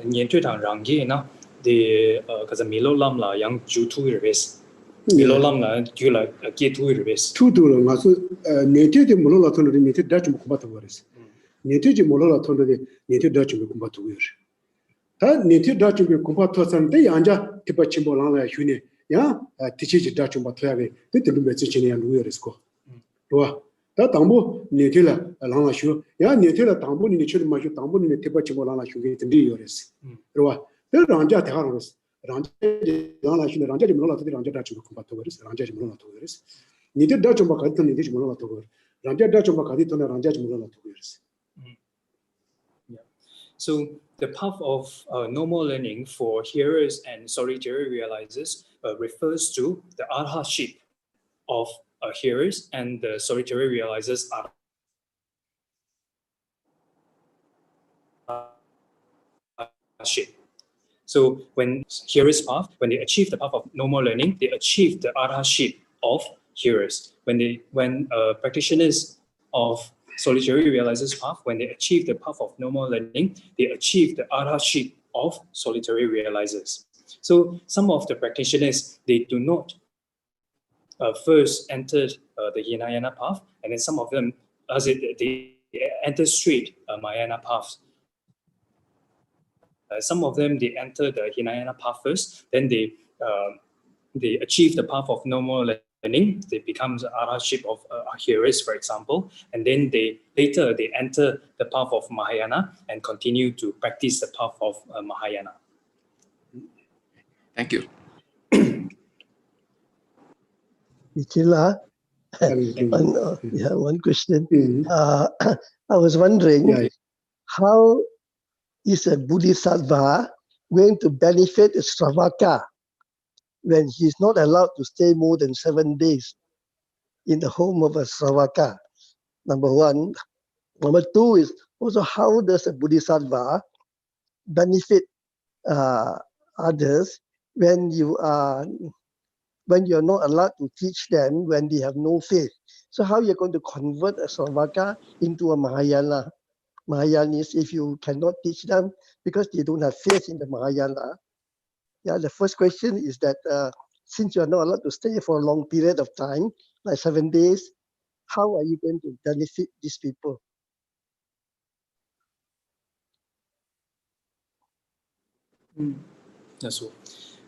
[SPEAKER 5] 年对堂让给呢的可是米罗拉啦yang jutu irbes米罗拉啦就来getu irbes
[SPEAKER 2] 투도로 가서 네테데 몰라 톤데 네테 다치 공부하고 그랬어 네테지 몰라 톤데 네테 다치 공부하고 그랬어 다 네테 다치 공부하고 산데 앉아 티바치 몰라라 휴네 야 티치지 다치 공부하게 되는 거 지치냐 루여스고 좋아 다 당부 네테라 라마슈 야 네테라 당부 니치를 마슈 당부 니 티바치 몰라라 휴게 된디 요레스 좋아 그 란자 대가로스 란자 라마슈 란자지 몰라 톤데 란자 다치 공부하고 그랬어 란자지 몰라 톤데 그랬어 니테 다치 공부하고 니테지 몰라 톤데 란자 다치 공부하고 톤데 란자지 몰라 톤데 그랬어
[SPEAKER 5] So the path of no more learning for hearers and solitary realizers refers to the arhatship of hearers and the solitary realizers arhatship. So when hearers path, when they achieve the path of no more learning, they achieve the arhatship of hearers. When practitioners of solitary realizers path, when they achieve the path of no more learning, they achieve the arhatship of solitary realizers. So some of the practitioners, they do not first enter the Hinayana path, and then some of them, they enter straight Mahayana path. some of them, they enter the Hinayana path first, then they achieve the path of normal learning. They become the arahantship of hearers, for example, and then later they enter the path of Mahayana and continue to practice the path of Mahayana.
[SPEAKER 6] Thank you.
[SPEAKER 7] Nikhila, one question. I was wondering, how is a Bodhisattva going to benefit a Sravaka when he's not allowed to stay more than 7 days in the home of a Sravaka? Number one. Number two is also, how does a Bodhisattva benefit others when you're not allowed to teach them, when they have no faith? So how you're going to convert a Sravaka into a Mahayanis if you cannot teach them because they don't have faith in the Mahayana? Yeah, the first question is that since you're not allowed to stay for a long period of time, like 7 days, how are you going to benefit these people?
[SPEAKER 5] So,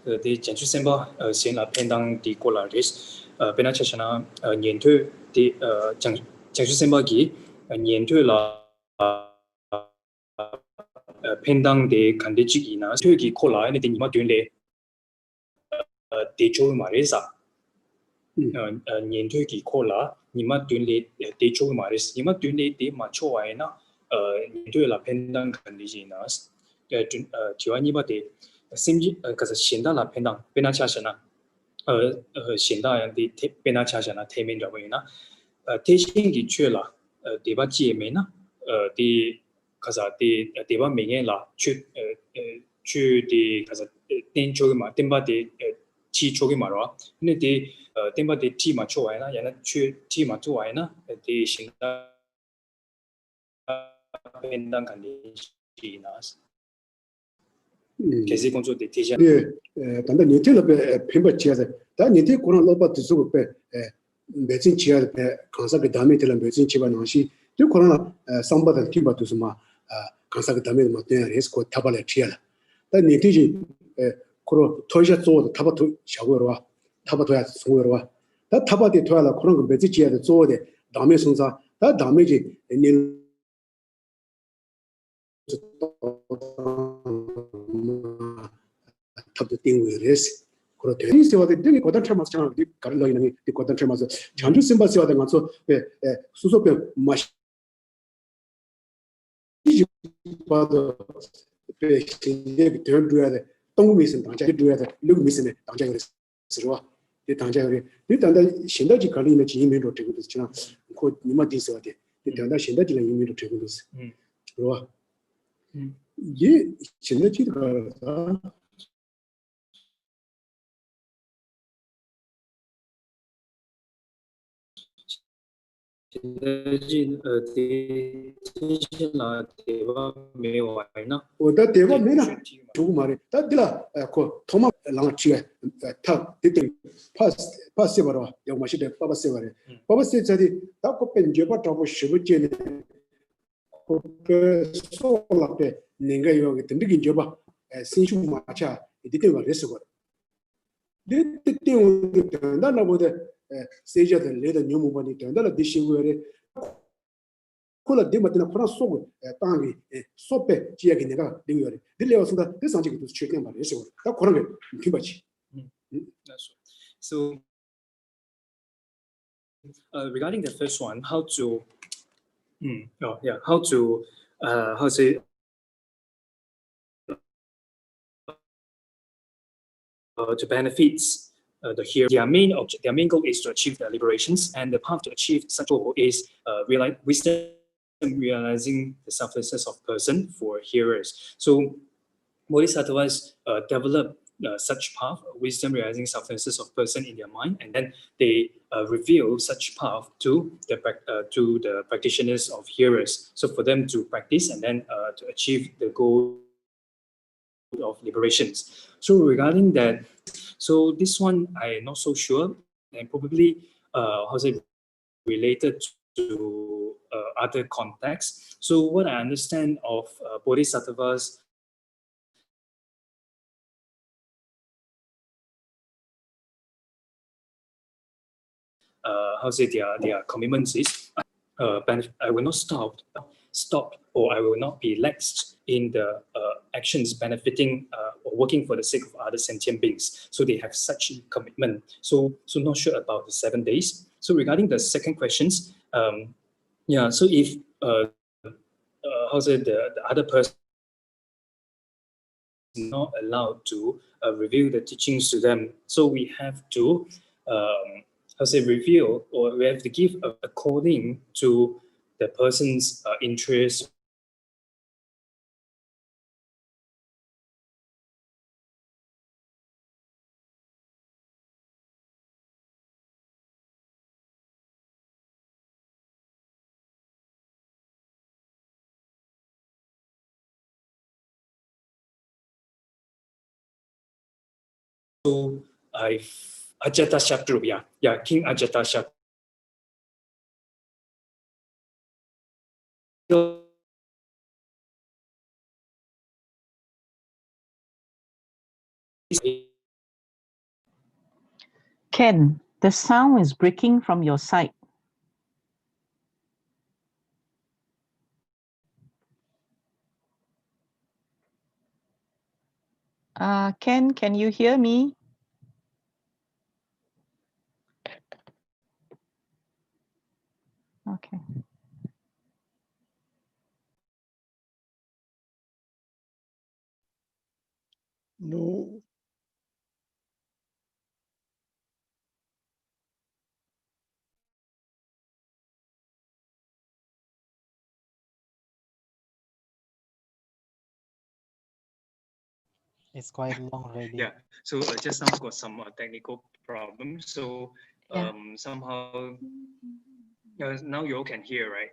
[SPEAKER 5] the Janchu Semba, Sina Pendang di Colaris, Benachana, Nientu, the Janchu Semba gi, Nientu la Pendang de Kandijina, Tugi Cola, anything you doing de Joe Marisa. Nientu gi Cola, Nima doing de Joe Maris, Nima doing de Machoina, Nientu la Pendang Kandijinas, Joaniba de. Simji, because Shinda la Pendang, Benachashana, Shinda and the Benachashana, Tamin Ravina, teaching the Chula, Deva Giemena, the Kaza, the Deva Mingela, Chu, the Kaza, Tin Chogima, Timba de Chi Chogimara, the Timba de Tima Choina, Yana Chu Tima Tuaina, the Shinda Pendang Kandijinas. 계시 공조 대티션
[SPEAKER 2] 단단 니텔에 펜바 지야데 다 니테 고런 로바 드수고 베 매진 지야데 베 강사게 다음에 들은 매진 지바 나시 저 고런 상바다 팀바 두스마 강사게 다음에 맞대 리스코 타발에 지야라 다 니티지 고로 토이샤 조도 타바토 샤고로와 타바토야 소고로와 다 타바데 토야라 고런 거 매진 지야데 조데 다음에 성사 다 다음에지 니 탑도 띵웨레스 그렇게 이세와데 되게 고단 참아서 장을 가르러이는 이 고단 참아서 장주 심바스와데 가서 수소배 마시 봐도 배신에 되어야 동미선 당자 되어야 룩미선에 당자 그랬어 이 당자 그래 일단 신다지 관리는 지인으로 되고 있잖아 그 니마 디스와데 일단 신다지는 의미로 되고 있어 그러와 예 신다지가 오다 대바 메나 두고 말해 다들아 그 토마 랑치에 타 디팅 파스 바로 영마시데 파바세 바래 파바세 자디 다고 벤제바 타고 시부제네 그 소라데 내가 여기 든디긴 줘봐 신슈 마차 이디테 바레스 거 디테 오데 나나보데 세자데 레다 뉴모바니 된다라 디시고레 콜라 데마트나 코라 소고 땅이 소페 지야기 내가 되고요 들려서다 대상직이 또 최근 말이에요 다 그런 게 김바치
[SPEAKER 5] So regarding the first one, how to how say to benefits the here. Their main goal is to achieve their liberations, and the path to achieve such goal is wisdom realizing the selflessness of person for hearers. So Bodhisattvas develop such path, wisdom realizing selflessness of person in their mind, and then they reveal such path to the practitioners of hearers. So for them to practice and then to achieve the goal of liberations. So regarding that, so this one I'm not so sure, and probably how's it related to other contexts. So what I understand of bodhisattvas their commitments is. I will not stop, or I will not be laxed in the actions benefiting or working for the sake of other sentient beings. So they have such commitment. So not sure about the 7 days. So regarding the second questions, yeah. So if the other person is not allowed to reveal the teachings to them, so we have to reveal, or we have to give according to the person's interest. So Ajatashatru, yeah, King Ajatashatru.
[SPEAKER 3] Ken, the sound is breaking from your side. Ken, can you hear me? Okay.
[SPEAKER 7] No.
[SPEAKER 8] It's quite long already.
[SPEAKER 5] Yeah, so just now got some technical problems. So somehow now you all can hear, right?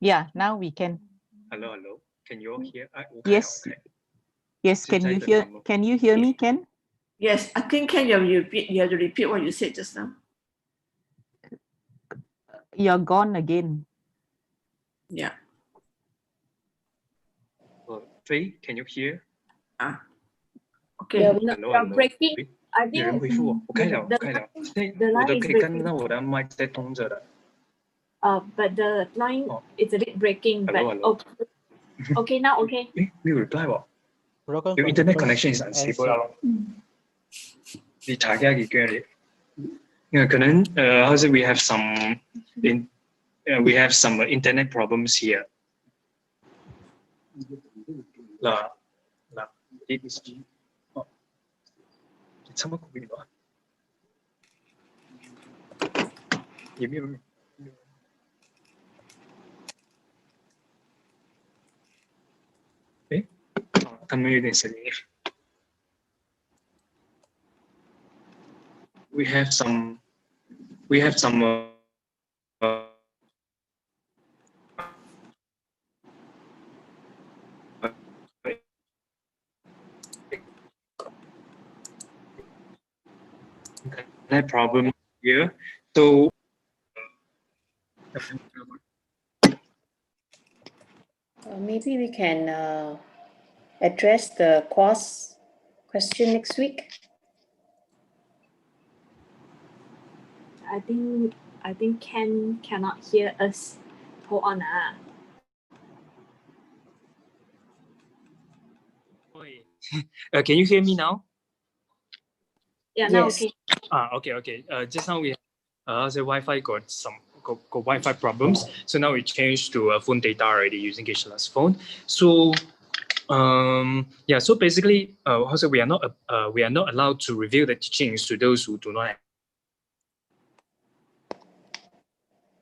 [SPEAKER 3] Yeah, now we can.
[SPEAKER 5] Hello. Can you all hear?
[SPEAKER 3] Yes. Yes, can you hear me, Ken?
[SPEAKER 4] Yes, I think Ken, you have to repeat what you said just now.
[SPEAKER 3] You're gone again.
[SPEAKER 4] Yeah.
[SPEAKER 5] Faye, can you hear?
[SPEAKER 4] Okay.
[SPEAKER 9] You're breaking. I think
[SPEAKER 5] 有人回复我，我开了，
[SPEAKER 9] the
[SPEAKER 5] 开了。
[SPEAKER 9] the
[SPEAKER 5] 我
[SPEAKER 9] line
[SPEAKER 5] 都
[SPEAKER 9] is
[SPEAKER 5] 可以看
[SPEAKER 9] breaking.
[SPEAKER 5] 到我的麦在通着的。
[SPEAKER 9] But the line
[SPEAKER 5] Oh.
[SPEAKER 9] is a bit breaking.
[SPEAKER 5] Hello.
[SPEAKER 9] But okay, now okay.
[SPEAKER 5] 没有 reply 喎。
[SPEAKER 8] Broken
[SPEAKER 5] Your
[SPEAKER 8] from
[SPEAKER 5] internet
[SPEAKER 8] the first
[SPEAKER 5] connection is
[SPEAKER 8] and
[SPEAKER 5] unstable
[SPEAKER 8] second.
[SPEAKER 5] 咯。你查下幾句你。因為可能we have some internet problems here。嗱，哦，差唔多嗰邊喎。有沒有？誒，他們有點聲音。We have some internet problem here. So
[SPEAKER 10] maybe we can address the course question next week.
[SPEAKER 9] I think Ken cannot hear us. Hold on.
[SPEAKER 5] can you hear me now?
[SPEAKER 9] Yeah, now
[SPEAKER 10] Yes.
[SPEAKER 9] okay.
[SPEAKER 5] Okay. Just now we the Wi-Fi got Wi-Fi problems, so now we changed to phone data already using Gishala's phone. So yeah, so basically we are not allowed to reveal the teachings to those who do not have.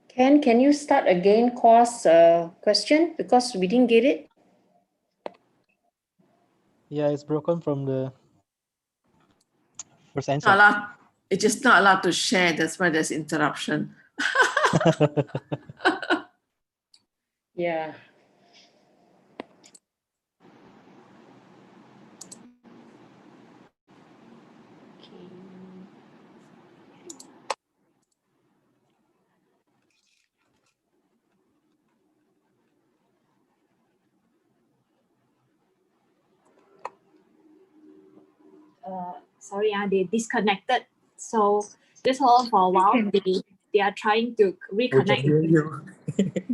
[SPEAKER 10] Ken, can you start again course question because we didn't get it?
[SPEAKER 8] Yeah, it's broken from the first answer.
[SPEAKER 4] It is not allowed to share. That's why there's interruption.
[SPEAKER 10] Yeah.
[SPEAKER 9] Sorry, they disconnected. So just hold on for a while. they are trying to reconnect.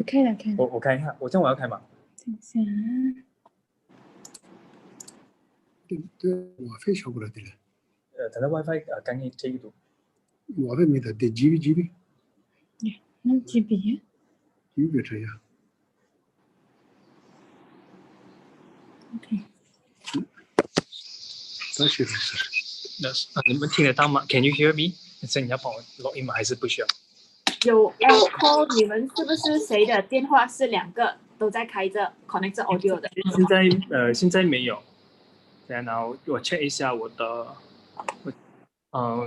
[SPEAKER 10] Can.
[SPEAKER 5] 我看一下，我这样我要开吗？
[SPEAKER 2] 我非效果了的了，
[SPEAKER 5] 等到 WiFi 刚一这一度，
[SPEAKER 2] 我非没得得 GB
[SPEAKER 10] 那GB
[SPEAKER 2] 这样。
[SPEAKER 10] OK。
[SPEAKER 2] 但是是。
[SPEAKER 5] 你们听得到吗 ？Can you hear me？ 所以你要帮我 log in 吗？还是不需要？
[SPEAKER 9] 有 air call， 你们是不是谁的电话是2个都在开着 connect 着 audio 的？
[SPEAKER 5] 现在没有。然后我 check 一下我的，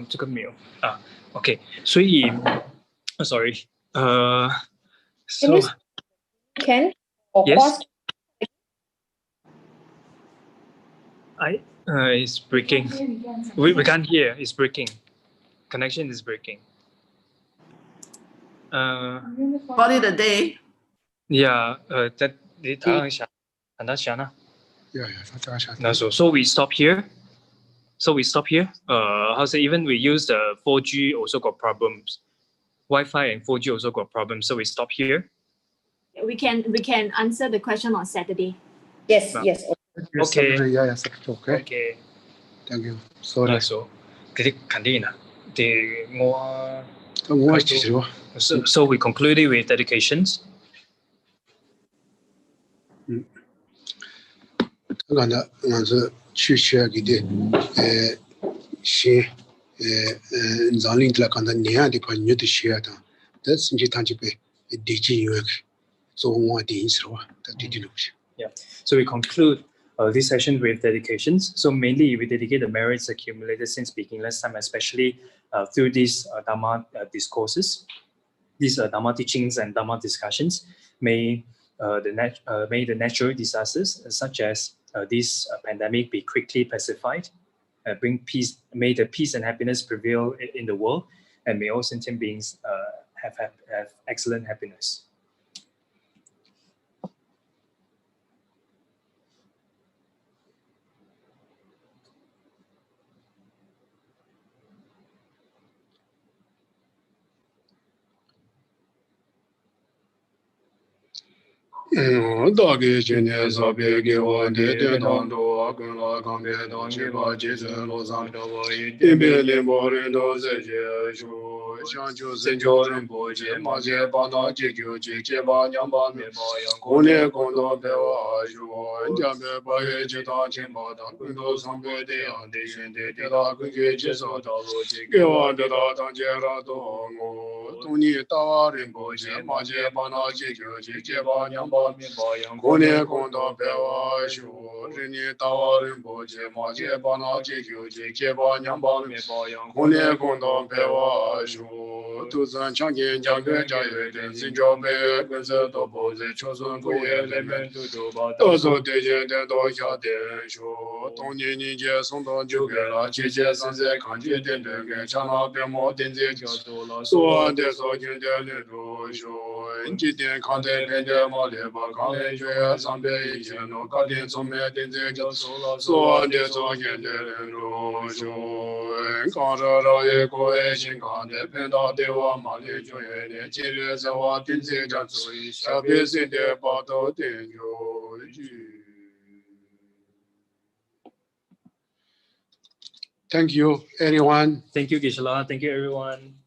[SPEAKER 5] 这个没有啊。OK， 所以，sorry， so
[SPEAKER 10] Can or
[SPEAKER 5] yes， it's breaking. We can't hear. It's breaking. Connection is breaking.
[SPEAKER 4] Call it a day.
[SPEAKER 5] Yeah. 你谈一下，谈到下呢？
[SPEAKER 2] Yeah, 他这样想。
[SPEAKER 5] 那 so we stop here. So we stop here. How say even we use the 4G also got problems. Wi-Fi and 4G also got problems. So we stop here.
[SPEAKER 9] We can answer the question on Saturday.
[SPEAKER 10] Yes.
[SPEAKER 5] Okay.
[SPEAKER 2] Yeah, okay.
[SPEAKER 5] Okay.
[SPEAKER 2] Thank you. Sorry.
[SPEAKER 5] So, 佢哋近啲啊？我 So we concluded with dedications.
[SPEAKER 2] 俺是去学给的，先让领导来看他年的朋友的学的，但是你谈起来，地基有个，做我的意思话，他地基东西。
[SPEAKER 5] Yeah. So we conclude this session with dedications. So mainly we dedicate the merits accumulated since speaking last time, especially through these Dharma discourses, these Dharma teachings and Dharma discussions. May the natural disasters such as this pandemic be quickly pacified, bring peace. May the peace and happiness prevail in the world, and may all sentient beings have excellent happiness.
[SPEAKER 2] Thank you, everyone.
[SPEAKER 5] Thank you, Gisela. Thank you, everyone.